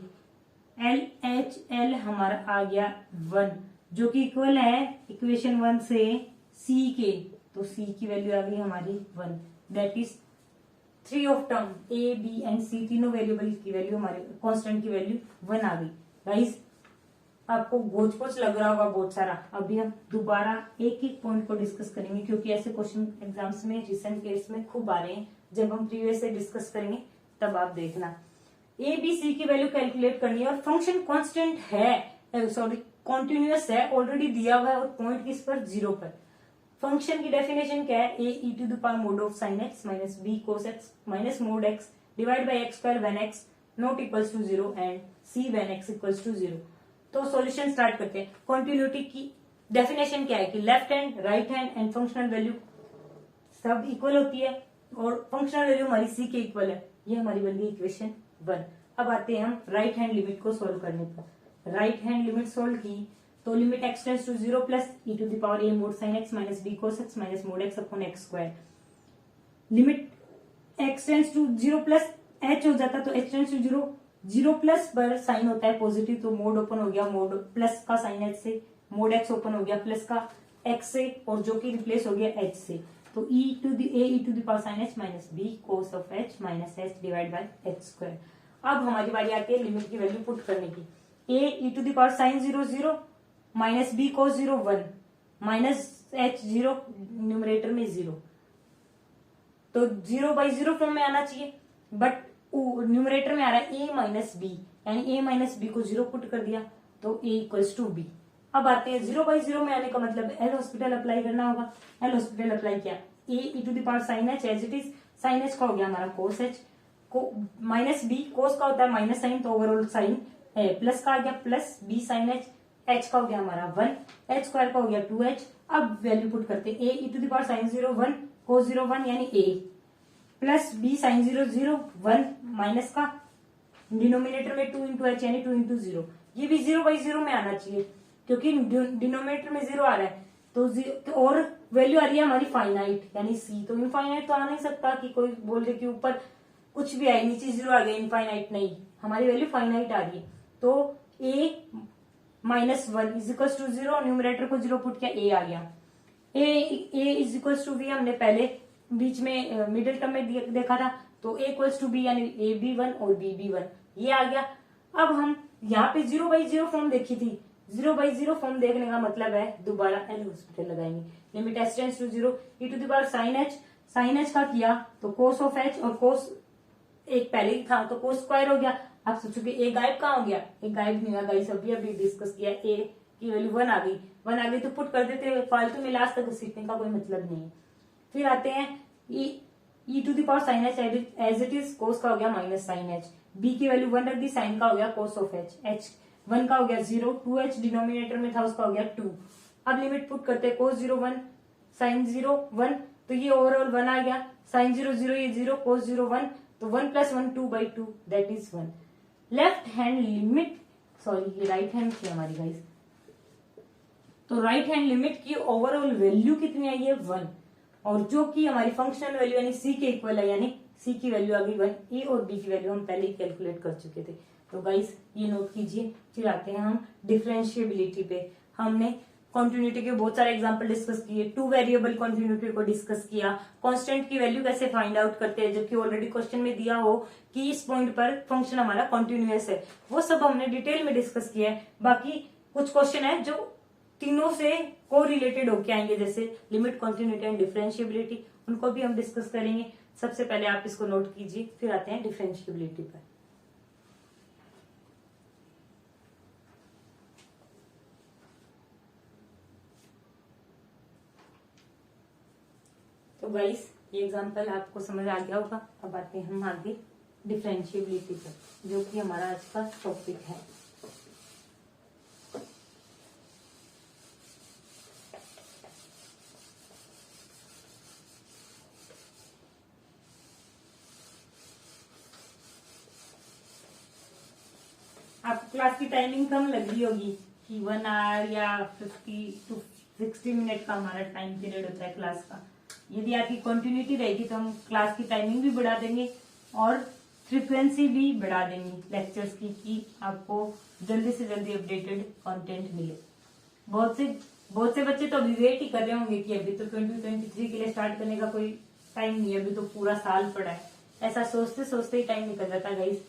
एल एच एल हमारा आ गया 1, जो कि इक्वल है इक्वेशन 1 से c के, तो c की वैल्यू आ गई हमारी 1, that is 3 of term a b and c, तीनों वेरिएबल की वैल्यू हमारे कांस्टेंट की वैल्यू 1 आ गई। गाइस आपको गोच पोच लग रहा होगा बहुत सारा, अभी हम दोबारा एक एक पॉइंट को डिस्कस करेंगे, क्योंकि ऐसे क्वेश्चन एग्जाम्स में रिसेंट केस में खूब आ रहे हैं, जब हम प्रीवियस से डिस्कस करेंगे तब आप देखना। ए बी सी की वैल्यू कैलकुलेट करनी है, और फंक्शन कांस्टेंट है, सॉरी कॉन्टिन्यूअस है, ऑलरेडी दिया हुआ है, और पॉइंट किस पर 0 पर। फंक्शन की डेफिनेशन क्या है, a e to the power mod of sine x minus b cos x minus mod x divide by x square when x not equals to 0 and c when x equals to 0। तो सॉल्यूशन स्टार्ट करते हैं। कॉन्टिन्यूटी की डेफिनेशन क्या है कि left hand right hand and functional value सब इक्वल होती है, और फंक्शनल वैल्यू हमारी सी के इक्वल है, ये हमारी बन गई इक्वेशन 1। अब आते हैं हम राइट हैंड लिमिट को सोल्व करने पर। राइट हैंड लिमिट सोल्व की तो limit x tends to 0 plus e to the power a mod sine x minus b cos x minus mod x upon x square, limit x tends to 0 plus h हो जाता, तो एच टेंड्स टू 0 0 प्लस पर साइन होता है पॉजिटिव, तो मोड ओपन हो गया, मोड प्लस का साइन एच से, मोड एक्स ओपन हो गया प्लस का एक्स से, और जो कि रिप्लेस हो गया एच से, तो e to the a e to the power sine h minus b cos of h minus h divide by h square. अब हमारी बारी आती है लिमिट की वैल्यू पुट करने की। A e to the power sine 0 0 minus b cos 0 1 minus h 0, numerator में 0, तो 0/0 फॉर्म में आना चाहिए, बट न्यूमरेटर में आ रहा है a माइनस बी, यानी a माइनस बी को 0 पुट कर दिया तो a इक्वल्स टू बी। अब आते हैं 0/0 में आने का मतलब एल हॉस्पिटल अप्लाई करना होगा। एल हॉस्पिटल अप्लाई किया, a e to the power sine h as it is, sine h का हो गया हमारा कोस एच, को माइनस बी, कोस का होता है माइनस साइन, तो ओवरऑल साइन है, प्लस का आ गया plus b sine h, h का हो गया हमारा 1, एच स्क्वायर का हो गया 2h। अब वैल्यू पुट करते हैं, a e to the power sine 0 1 cos 0 1 यानी a plus b sine 0 0 1 minus का डिनोमिनेटर में 2 इंटू एच यानी 2 इंटू 0, ये भी 0/0 में आना चाहिए, क्योंकि डिनोमिनेटर में 0 आ रहा है, तो और वैल्यू आ रही है हमारी फाइनाइट यानी सी, तो इनफाइनाइट तो आ नहीं सकता कि कोई बोल दे कि ऊपर कुछ भी आए नीचे 0 आ गया, इनफाइनाइट नहीं, हमारी वैल्यू फाइनाइट आ रही है। तो a minus 1 is equals to 0, numerator को 0 पुट किया, a आ गया, a is equals to b हमने पहले बीच में मिडिल टर्म में देखा था, तो a इक्वल्स टू b यानी a b1 और b b1, ये आ गया। अब हम यहाँ पे 0/0 फॉर्म देखी थी, 0/0 फॉर्म देखने का मतलब है दोबारा एल हॉस्पिटल लगाएंगे, limit h tends to 0 e to the power sine h का किया तो कोस ऑफ एच, और कोस एक पहले ही था तो कोस स्क्वायर हो गया। आप सोचोगे ए गायब कहाँ हो गया, ए गायब नहीं हुआ गाइस, अभी डिस्कस किया, ए की वैल्यू 1 आ गई, 1 आ गई तो पुट कर देते, फालतू में लास्ट तक सीखने का कोई मतलब नहीं है। फिर आते हैं e to the power sine h as it is, cos का हो गया माइनस साइन एच, बी की वैल्यू 1 रख दी, साइन का हो गया कोस ऑफ एच, एच 1 का हो गया 0, 2h डिनोमिनेटर में था उसका हो गया 2। अब लिमिट पुट करते हैं, कोस 0 1 साइन 0 1, तो ये ओवरऑल 1 आ गया, साइन 0 0 ये 0, कोस 0 1, तो 1 + 1 2/2 that is 1। Left hand limit, sorry ये राइट हैंड थी हमारी गाइस, तो राइट हैंड लिमिट की ओवरऑल वैल्यू कितनी आई है 1, और जो कि हमारी फंक्शनल वैल्यू यानी सी के इक्वल है, यानी सी की वैल्यू आ गई 1, ए और बी की वैल्यू हम पहले ही कैलकुलेट कर चुके थे, तो गाइस ये नोट कीजिए। फिर आते हैं हम डिफरेंशिएबिलिटी पे। हमने कॉन्टिन्यूटी के बहुत सारे एग्जांपल डिस्कस किए, 2 वेरिएबल कॉन्टिन्यूटी को डिस्कस किया, कांस्टेंट की वैल्यू कैसे फाइंड आउट करते हैं जबकि ऑलरेडी क्वेश्चन में दिया हो कि इस पॉइंट पर फंक्शन हमारा कॉन्टिन्यूअस है, वो सब हमने डिटेल में डिस्कस किया है। बाकी कुछ क्वेश्चन है जो तीनों से को रिलेटेड होके आएंगे, जैसे लिमिट, कॉन्टिन्यूटी एंड डिफरेंशिएबिलिटी, उनको भी हम डिस्कस करेंगे। सबसे पहले आप इसको नोट कीजिए, फिर आते हैं डिफरेंशिएबिलिटी पर। तो गाइस ये एग्जांपल आपको समझ आ गया होगा। अब आते हैं हम आगे डिफरेंशिएबिलिटी पर, जो कि हमारा आज का टॉपिक है। आपको क्लास की टाइमिंग कम लग रही होगी कि 1 आवर या 50 to 60 मिनट का हमारा टाइम पीरियड होता है क्लास का। यदि आपकी कंटिन्यूटी रहेगी तो हम क्लास की टाइमिंग भी बढ़ा देंगे और फ्रीक्वेंसी भी बढ़ा देंगे लेक्चर्स की, कि आपको जल्दी से जल्दी अपडेटेड कंटेंट मिले। बहुत से बच्चे तो अभी वेट ही कर रहे होंगे कि अभी तो 2023 के लिए स्टार्ट करने का कोई टाइम नहीं है, अभी तो पूरा साल पड़ा है। ऐसा सोचते सोचते ही टाइम निकल जाता है गाइस।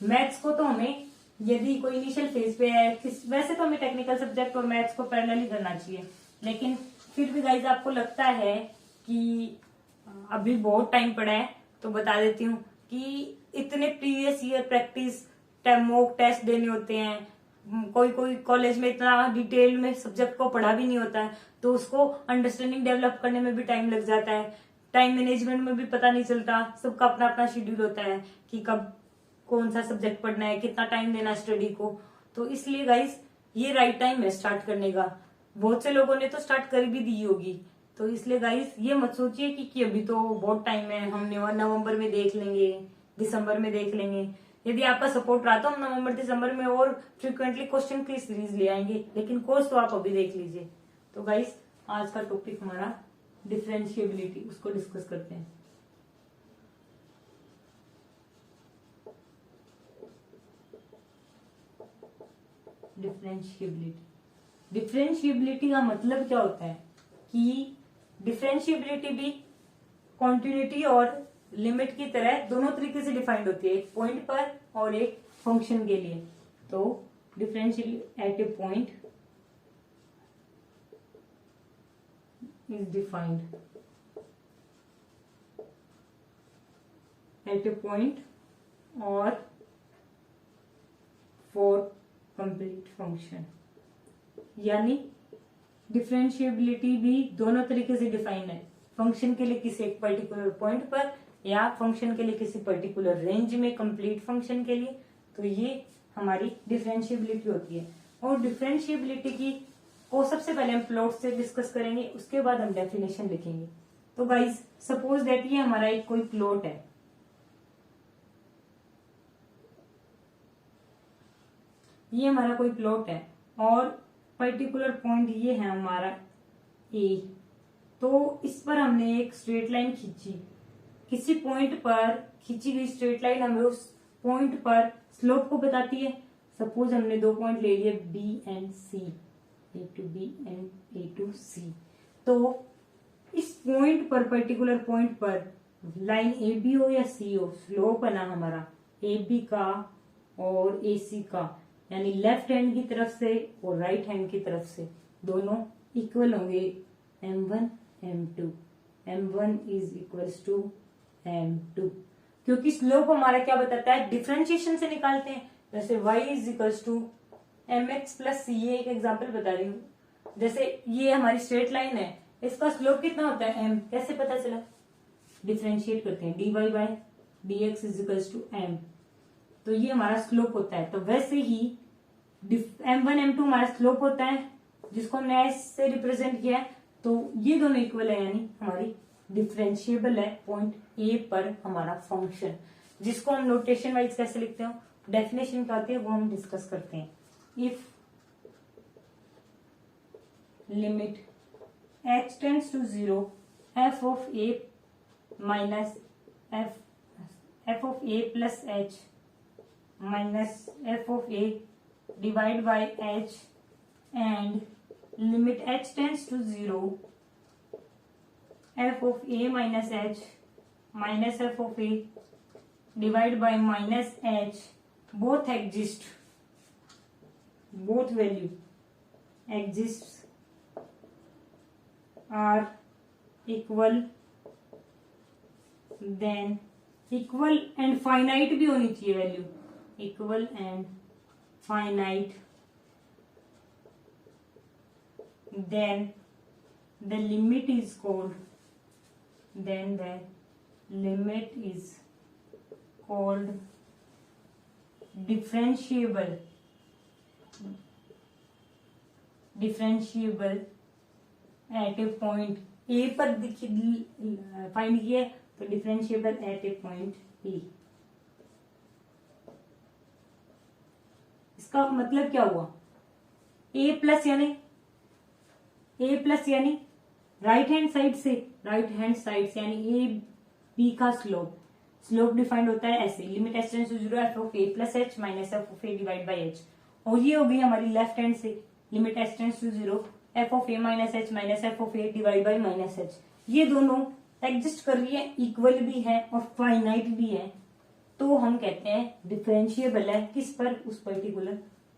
मैथ्स को तो हमें, यदि कोई इनिशियल फेज पे है, वैसे तो हमें टेक्निकल सब्जेक्ट और मैथ्स को पैरेलली करना चाहिए, लेकिन फिर भी गाइस आपको लगता है कि अभी बहुत टाइम पड़ा है, तो बता देती हूँ कि इतने previous year practice mock test देने होते हैं। कोई कॉलेज में इतना डिटेल में सब्जेक्ट को पढ़ा भी नहीं होता है, तो उसको अंडरस्टैंडिंग डेवलप करने में भी टाइम लग जाता है। टाइम मैनेजमेंट में भी पता नहीं चलता, सबका अपना अपना शेड्यूल होता है कि कब कौन सा सब्जेक्ट पढ़ना है, कितना टाइम देना स्टडी को। तो इसलिए गाइस ये राइट टाइम है स्टार्ट करने का। बहुत से लोगों ने तो स्टार्ट कर भी दी होगी, तो इसलिए गाइस ये मत सोचिए कि अभी तो बहुत टाइम है, हम नवंबर में देख लेंगे, दिसंबर में देख लेंगे। यदि आपका सपोर्ट रहा तो हम नवंबर दिसंबर में और फ्रिक्वेंटली क्वेश्चन की सीरीज ले आएंगे, लेकिन कोर्स तो आप अभी देख लीजिए। तो गाइस आज का टॉपिक हमारा डिफरेंशिएबिलिटी, उसको डिस्कस करते हैं। डिफरेंशिएबिलिटी का मतलब क्या होता है कि डिफरेंशिएबिलिटी भी कॉन्टिन्यूटी और लिमिट की तरह दोनों तरीके से डिफाइंड होती है, एक पॉइंट पर और एक फंक्शन के लिए। तो differentiability at a point is defined at a point और फॉर कंप्लीट फंक्शन। यानी डिफरेंशिएबिलिटी भी दोनों तरीके से डिफाइन है, फंक्शन के लिए किसी एक पर्टिकुलर पॉइंट पर या फंक्शन के लिए किसी पर्टिकुलर रेंज में कंप्लीट फंक्शन के लिए। तो ये हमारी डिफरेंशिएबिलिटी होती है। और डिफरेंशिएबिलिटी की को सबसे पहले हम प्लॉट से डिस्कस करेंगे, उसके बाद हम डेफिनेशन लिखेंगे। तो गाइस सपोज दैट ये हमारा एक कोई प्लॉट है, ये हमारा कोई प्लॉट है और पर्टिकुलर पॉइंट ये है हमारा ए। तो इस पर हमने एक स्ट्रेट लाइन खींची, किसी पॉइंट पर खींची गई स्ट्रेट लाइन हमें उस पॉइंट पर स्लोप को बताती है। सपोज हमने दो पॉइंट ले लिए B and C, A to B and A to C. तो इस पॉइंट पर, पर्टिकुलर पॉइंट पर लाइन ए बी हो या सी हो, स्लोप बना हमारा ए बी का और ए सी का, यानी लेफ्ट हैंड की तरफ से और राइट हैंड की तरफ से दोनों इक्वल होंगे m1 m2, m1 is equals to m2। क्योंकि स्लोप हमारा क्या बताता है, डिफरेंशिएशन से निकालते हैं। जैसे y is equals to mx plus C, ये एक एग्जांपल बता रही हूँ। जैसे ये हमारी स्ट्रेट लाइन है, इसका स्लोप कितना होता है m, कैसे पता चला, डिफरेंशिएट करते हैं, dy by dx is equals to m। तो ये हमारा स्लोप होता है। तो वैसे ही m1 m2 हमारा स्लोप होता है, जिसको हमने s से रिप्रेजेंट किया है। तो ये दोनों इक्वल है, यानी हमारी डिफरेंशिएबल है पॉइंट ए पर हमारा फंक्शन, जिसको हम नोटेशन वाइज कैसे लिखते हो, डेफिनेशन क्या होती है वो हम डिस्कस करते हैं। If limit h tends to 0 f of a minus f of a plus h minus f of a divided by h and limit h tends to 0 f of a minus h minus f of a divided by minus h both exist, both value exists are equal, then equal and finite भी होनी चाहिए value, equal and finite, then the limit is called then the limit is called differentiable at a point A पर फाइंड किए तो differentiable at a point B। इसका मतलब क्या हुआ, A प्लस यानी राइट हैंड साइड से यानी ए बी का स्लोप डिफाइंड होता है ऐसे, limit h tends to 0 f of a plus h minus f of a divide by h. और ये हो गई हमारी लेफ्ट हैंड से, limit h tends to 0 f of a minus f of a divide by minus H. ये दोनों एग्जिस्ट कर रही है, इक्वल भी है और फाइनाइट भी है, तो हम कहते हैं डिफरेंशिएबल है। किस पर, उस पर्टिकुलर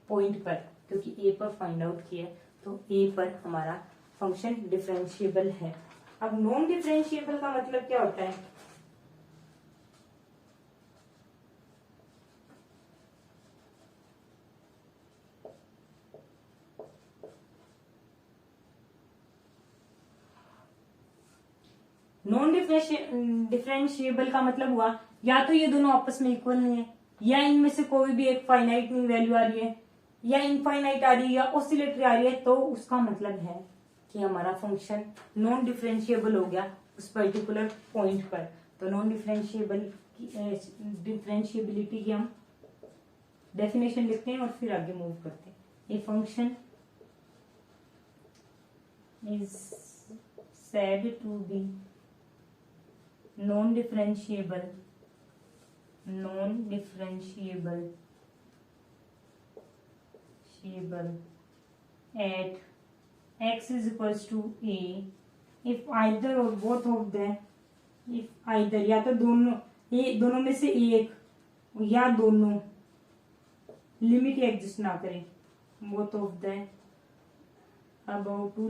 पॉइंट पर, क्योंकि ए पर फाइंड आउट किया तो ए पर हमारा फंक्शन डिफरेंशिएबल है। अब नॉन डिफरेंशिएबल का मतलब क्या होता है, नॉन डिफरेंशिएबल का मतलब हुआ या तो ये दोनों आपस में इक्वल नहीं है, या इनमें से कोई भी एक फाइनाइट नहीं वैल्यू आ रही है, या इनफाइनाइट आ रही है, या ऑसिलेटरी आ रही है, तो उसका मतलब है कि हमारा फंक्शन नॉन डिफरेंशिएबल हो गया उस पर्टिकुलर पॉइंट पर। तो नॉन डिफरेंशिएबिलिटी की हम डेफिनेशन लिखते हैं और फिर आगे मूव करते हैं। ए function is said to be non-differentiable at x is equals to a if either or both of them, if either या तो दोनों में से एक या दोनों लिमिट एग्जिस्ट ना करें, both of them about two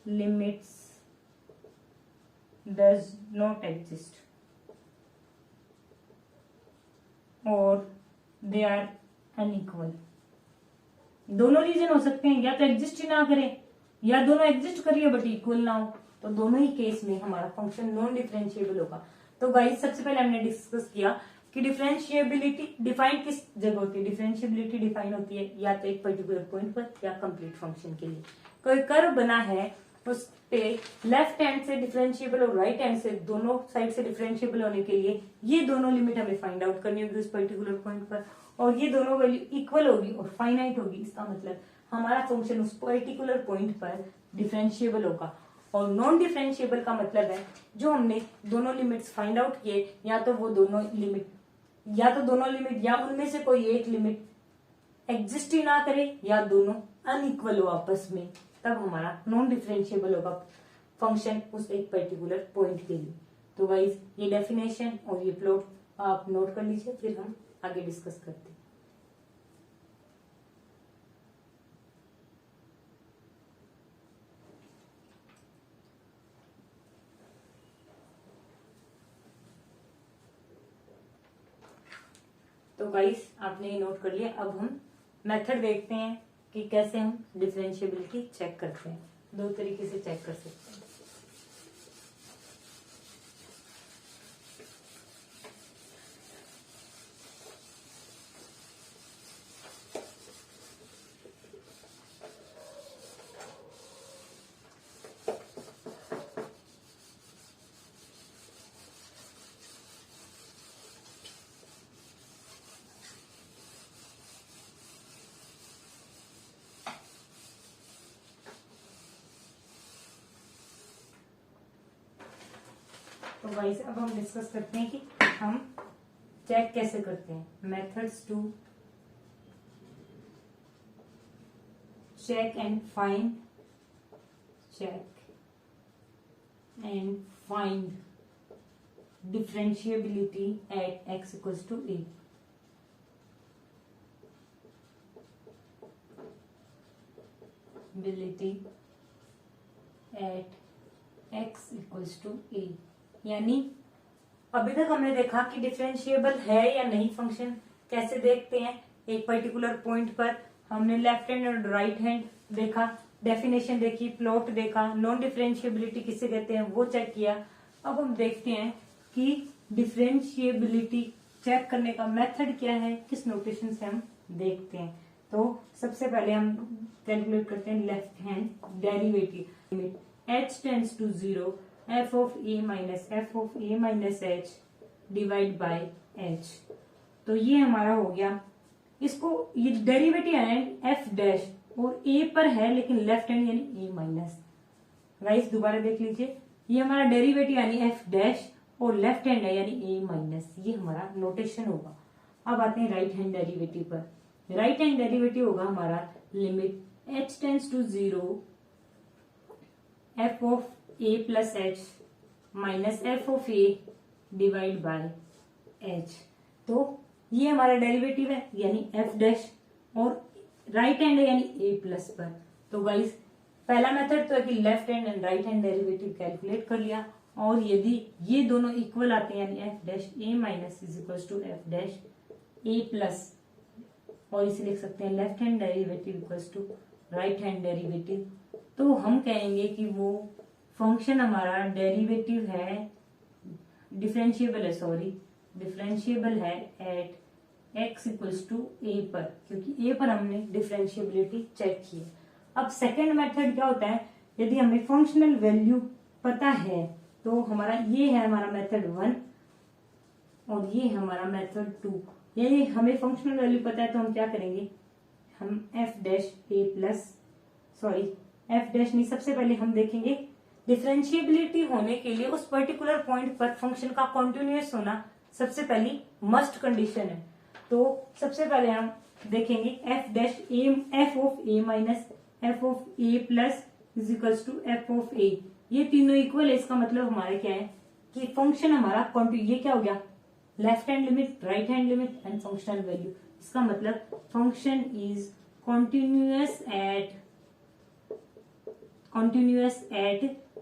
limits does not exist or they are unequal। दोनों रीजन हो सकते हैं, या तो एग्जिस्ट ही ना करें या दोनों एग्जिस्ट करिए बट इक्वल ना हो, तो दोनों ही केस में हमारा फंक्शन नॉन डिफरेंशिएबल होगा। तो गाइस सबसे पहले हमने डिस्कस किया कि डिफरेंशिएबिलिटी डिफाइन किस जगह होती है, डिफरेंशिएबिलिटी डिफाइन होती है या तो एक पर्टिकुलर पॉइंट पर या कंप्लीट फंक्शन के लिए। कोई कर्व बना है उस पे लेफ्ट हैंड से डिफरेंशिएबल और राइट हैंड से दोनों साइड से डिफरेंशिएबल होने के लिए ये दोनों लिमिट हमें फाइंड आउट करनी होगी उस पर्टिकुलर पॉइंट पर, और ये दोनों वैल्यू इक्वल होगी और फाइनाइट होगी। इसका मतलब हमारा फंक्शन उस पर्टिकुलर पॉइंट पर डिफरेंशिएबल होगा। और नॉन डिफरेंशिएबल का मतलब है जो हमने दोनों लिमिट्स फाइंड आउट किए, या तो दोनों लिमिट या उनमें से कोई एक लिमिट एग्जिस्ट ही ना करे या दोनों अनइक्वल हो आपस में, तब हमारा नॉन डिफरेंशिएबल होगा फंक्शन उस एक पर्टिकुलर पॉइंट के लिए। तो गाइस ये डेफिनेशन और ये प्लॉट आप नोट कर लीजिए, फिर हम आगे डिस्कस करते हैं। तो गाइस आपने ये नोट कर लिया। अब हम मेथड देखते हैं कि कैसे हम डिफरेंशिएबिलिटी चेक करते हैं। दो तरीके से चेक कर सकते हैं। तो गाइस अब हम डिस्कस करते हैं कि हम चेक कैसे करते हैं। Methods to check and find differentiability at x equals to a। बिलिटी at x equals to a, यानी अभी तक हमने देखा कि डिफरेंशिएबल है या नहीं फंक्शन कैसे देखते हैं। एक पर्टिकुलर पॉइंट पर हमने लेफ्ट हैंड और राइट हैंड देखा, डेफिनेशन देखी, प्लॉट देखा, नॉन डिफरेंशिएबिलिटी किसे कहते हैं वो चेक किया। अब हम देखते हैं कि डिफरेंशिएबिलिटी चेक करने का मेथड क्या है, किस नोटेशन से हम देखते हैं। तो सबसे पहले हम कैलकुलेट करते हैं left hand derivative. Limit h tends to 0 f of a minus h divide by h। तो ये हमारा हो गया। इसको ये डेरिवेटिव है f डैश और a पर है लेकिन लेफ्ट हैंड यानी a माइनस। गाइस दोबारा देख लीजिए, ये हमारा डेरिवेटिव यानी f डैश और लेफ्ट हैंड है यानी a माइनस, ये हमारा नोटेशन होगा। अब आते हैं राइट हैंड डेरिवेटिव पर। राइट हैंड डेरिवेटिव होगा हमारा limit h tends to 0 f of a plus h minus f of a divide by h। तो ये हमारा डेरिवेटिव है यानी f डैश और राइट हैंड है यानी a प्लस पर। तो गाइस पहला मेथड तो है कि left hand and right hand derivative calculate कर लिया, और यदि ये दोनों इक्वल आते हैं यानी f dash a minus is equal to f dash a plus, और इसे लिख सकते हैं left hand derivative equals to right hand derivative. तो हम कहेंगे कि वो फंक्शन हमारा डेरिवेटिव है, डिफरेंशिएबल है at x equals to a पर, क्योंकि a पर हमने डिफरेंशिएबिलिटी चेक की है। अब सेकेंड मेथड क्या होता है, यदि हमें फंक्शनल वैल्यू पता है तो हमारा ये है हमारा मेथड 1 और ये हमारा मेथड 2। यदि हमें फंक्शनल वैल्यू पता है तो हम क्या करेंगे, हम f dash a plus f dash नहीं, सबसे पहले हम देखेंगे डिफरेंशिएबिलिटी होने के लिए उस पर्टिकुलर पॉइंट पर फंक्शन का कॉन्टिन्यूअस होना सबसे पहली मस्ट कंडीशन है। तो सबसे पहले हम देखेंगे f dash a f of a minus f of a plus is equals to f of a। ये तीनों इक्वल है, इसका मतलब हमारा क्या है कि फंक्शन हमारा ये क्या हो गया, left hand limit, right hand limit and functional value. इसका मतलब function is continuous at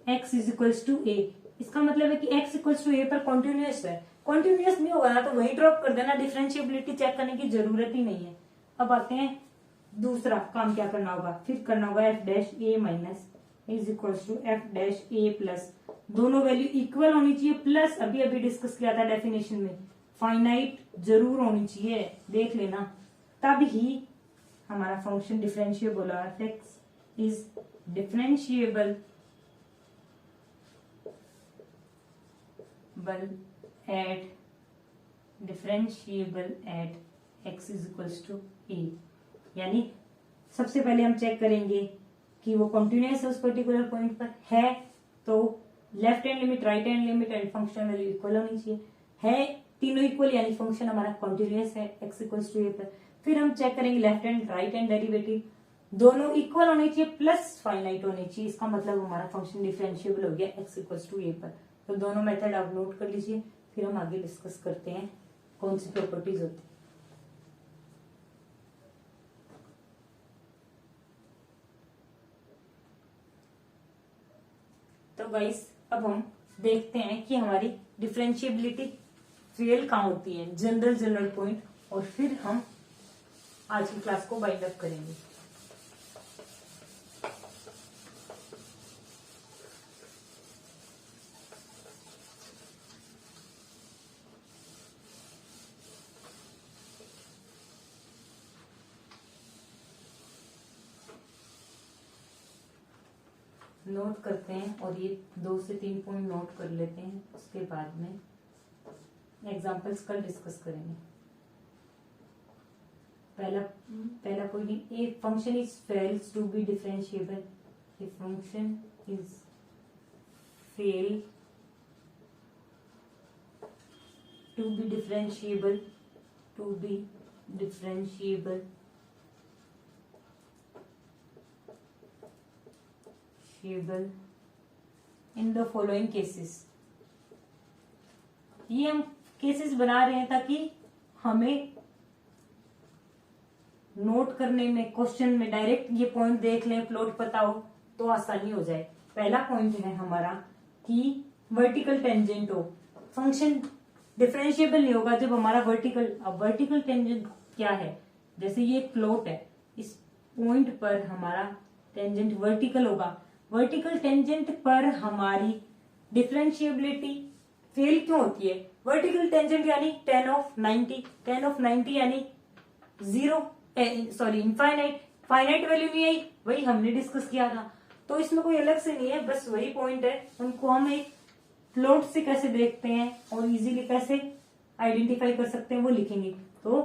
x is equals to a। इसका मतलब है कि x इक्वल्स टू a पर कॉन्टिन्यूअस है। कॉन्टिन्यूअस नहीं होगा ना तो वही ड्रॉप कर देना, डिफरेंशिएबिलिटी चेक करने की जरूरत ही नहीं है। अब आते हैं दूसरा काम क्या करना होगा, फिर करना होगा f dash a minus is equals to f dash a plus, दोनों वैल्यू इक्वल होनी चाहिए, प्लस अभी डिस्कस किया था डेफिनेशन में फाइनाइट जरूर होनी चाहिए, देख लेना, तब ही हमारा फंक्शन डिफरेंशिएबल होगा। x is differentiable at x is equals to a। यानी सबसे पहले हम चेक करेंगे कि वो कॉन्टिन्यूअस है उस पर्टिकुलर पॉइंट पर है, तो left hand limit, right hand limit and function value equal होनी चाहिए, है तीनों इक्वल यानी फंक्शन हमारा कॉन्टिन्यूअस है x इक्वल्स टू a पर। फिर हम चेक करेंगे left hand right hand derivative, दोनों इक्वल होने चाहिए प्लस फाइनाइट होने चाहिए, इसका मतलब हमारा फंक्शन डिफरेंशिएबल हो गया x इक्वल्स टू a पर। तो दोनों मेथड आप नोट कर लीजिए, फिर हम आगे डिस्कस करते हैं कौन सी प्रॉपर्टीज होती है। तो गाइस अब हम देखते हैं कि हमारी डिफरेंशिएबिलिटी रियल कहाँ होती है, जनरल पॉइंट, और फिर हम आज की क्लास को बाइंड अप करेंगे। नोट करते हैं और ये 2 से 3 पॉइंट नोट कर लेते हैं, उसके बाद में एग्जांपल्स कल डिस्कस करेंगे। पहला point, a function is fails to be differentiable, a function is fail to be differentiable in the following cases. ये हम केसेस बना रहे हैं ताकि हमें नोट करने में, क्वेश्चन में डायरेक्ट ये पॉइंट देख लें, प्लॉट पता हो तो आसानी हो जाए। पहला पॉइंट है हमारा कि वर्टिकल टेंजेंट हो, फंक्शन डिफरेंशिएबल नहीं होगा जब हमारा वर्टिकल। अब वर्टिकल टेंजेंट क्या है, जैसे ये एक प्लॉट है, इस पॉइंट पर हमारा टेंजेंट वर्टिकल होगा, वर्टिकल टेंजेंट पर हमारी डिफरेंशिएबिलिटी फेल क्यों होती है? वर्टिकल टेंजेंट यानी tan ऑफ 90 यानी zero, sorry infinite, finite value नहीं आई, वही हमने डिस्कस किया था। तो इसमें कोई अलग से नहीं है, बस वही पॉइंट है। उनको हम एक प्लॉट से कैसे देखते हैं और इजीली कैसे आइडेंटिफाई कर सकते हैं वो लिखेंगे। तो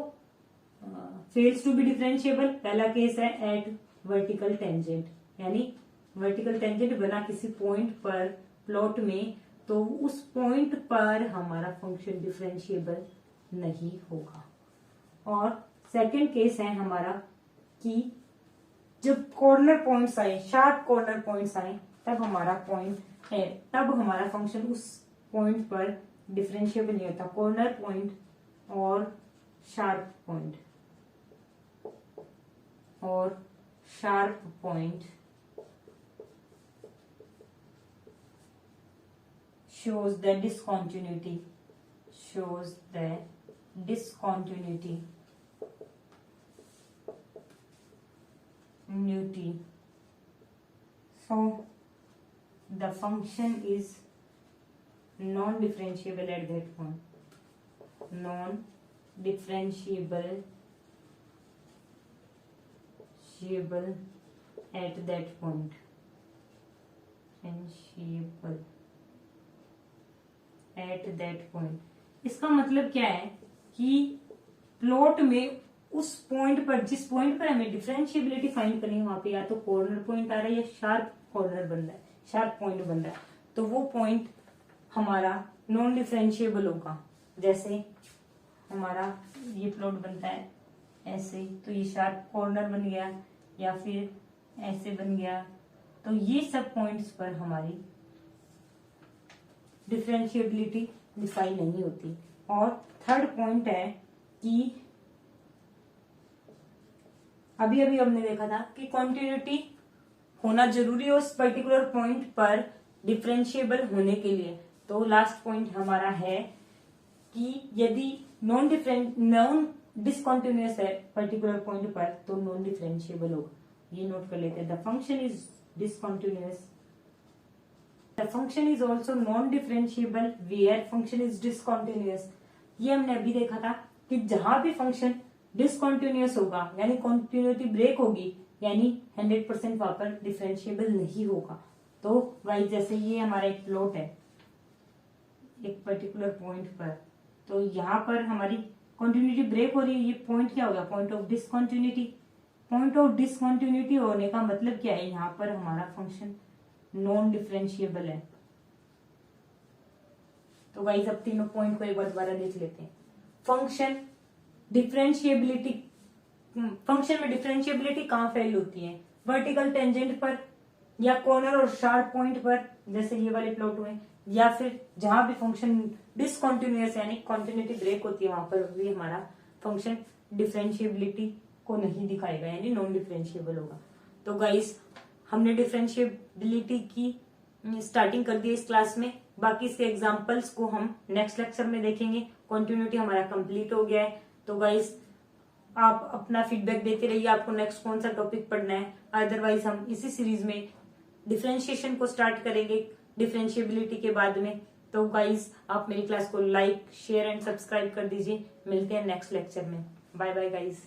फेल्स टू बी डिफरेंशिएबल, पहला केस है एट वर्टिकल टेंजेंट, यानी वर्टिकल टेंजेंट बना किसी पॉइंट पर प्लॉट में, तो उस पॉइंट पर हमारा फंक्शन डिफरेंशिएबल नहीं होगा। और सेकंड केस है हमारा कि जब कॉर्नर पॉइंट्स आए, शार्प कॉर्नर पॉइंट्स आए, तब हमारा पॉइंट है, तब हमारा फंक्शन उस पॉइंट पर डिफरेंशिएबल नहीं होता। कॉर्नर पॉइंट और शार्प पॉइंट, और sharp point shows the discontinuity, shows the discontinuity nuity. So the function is non-differentiable at that point, non-differentiable at that point, differentiable at that point। इसका मतलब क्या है कि प्लॉट में उस पॉइंट पर, जिस पॉइंट पर हमें डिफरेंशिएबिलिटी फाइंड करनी है, वहां पे या तो कॉर्नर पॉइंट आ रहा है या शार्प कॉर्नर बन रहा है, शार्प पॉइंट बन रहा है, तो वो पॉइंट हमारा नॉन डिफरेंशिएबल होगा। जैसे हमारा ये प्लॉट बनता है ऐसे, तो ये शार्प कॉर्नर बन गया, या फिर ऐसे बन गया, तो ये सब पॉइंट्स पर हमारी डिफरेंशिएबिलिटी डिफाइन नहीं होती। और थर्ड पॉइंट है कि अभी अभी हमने देखा था कि कॉन्टिन्यूटी होना जरूरी है उस पर्टिकुलर पॉइंट पर डिफरेंशिएबल होने के लिए। तो लास्ट पॉइंट हमारा है कि यदि नॉन डिसकॉन्टिन्यूअस है पर्टिकुलर पॉइंट पर, तो नॉन डिफरेंशिएबल होगा। ये नोट कर लेते हैं। The function is discontinuous, the function is also non differentiable where function is discontinuous. ये हमने अभी देखा था कि जहां भी फंक्शन डिसकॉन्टिन्यूअस होगा, यानी कॉन्टिन्यूटी ब्रेक होगी, यानी 100% वहां पर डिफरेंशिएबल नहीं होगा। तो गाइस जैसे ये हमारा एक प्लॉट है एक पर्टिकुलर पॉइंट पर, तो यहाँ पर हमारी कॉन्टिन्यूटी ब्रेक हो रही है, ये पॉइंट क्या होगा? Point of discontinuity. Point of discontinuity होने का मतलब क्या है? यहाँ पर हमारा फंक्शन नॉन डिफरेंशिएबल है। तो गाइस अब तीनों पॉइंट को एक बार दोबारा देख लेते हैं। फंक्शन डिफरेंशिएबिलिटी, फंक्शन में डिफरेंशिएबिलिटी कहाँ फेल होती है? वर्टिकल टेंजेंट पर, या कॉर्नर और शार्प पॉइंट पर जैसे ये वाले प्लॉट हुए, या फिर जहां भी फंक्शन डिसकॉन्टिन्यूअस यानी कॉन्टिन्यूटी ब्रेक होती है वहां पर भी हमारा फंक्शन डिफरेंशिएबिलिटी को नहीं दिखाएगा, यानी नॉन डिफरेंशिएबल होगा। तो गाइस हमने डिफरेंशिएबिलिटी की स्टार्टिंग कर दी इस क्लास में, बाकी इसके एग्जांपल्स को हम नेक्स्ट लेक्चर में देखेंगे। कॉन्टिन्यूटी हमारा कंप्लीट हो गया है। तो गाइस आप अपना फीडबैक देते रहिए, आपको नेक्स्ट कौन सा टॉपिक पढ़ना है। अदरवाइज हम इसी सीरीज में डिफरेंशिएशन को स्टार्ट करेंगे डिफरेंशिएबिलिटी के बाद में। तो गाइस आप मेरी क्लास को लाइक, शेयर एंड सब्सक्राइब कर दीजिए। मिलते हैं नेक्स्ट लेक्चर में। Bye bye guys.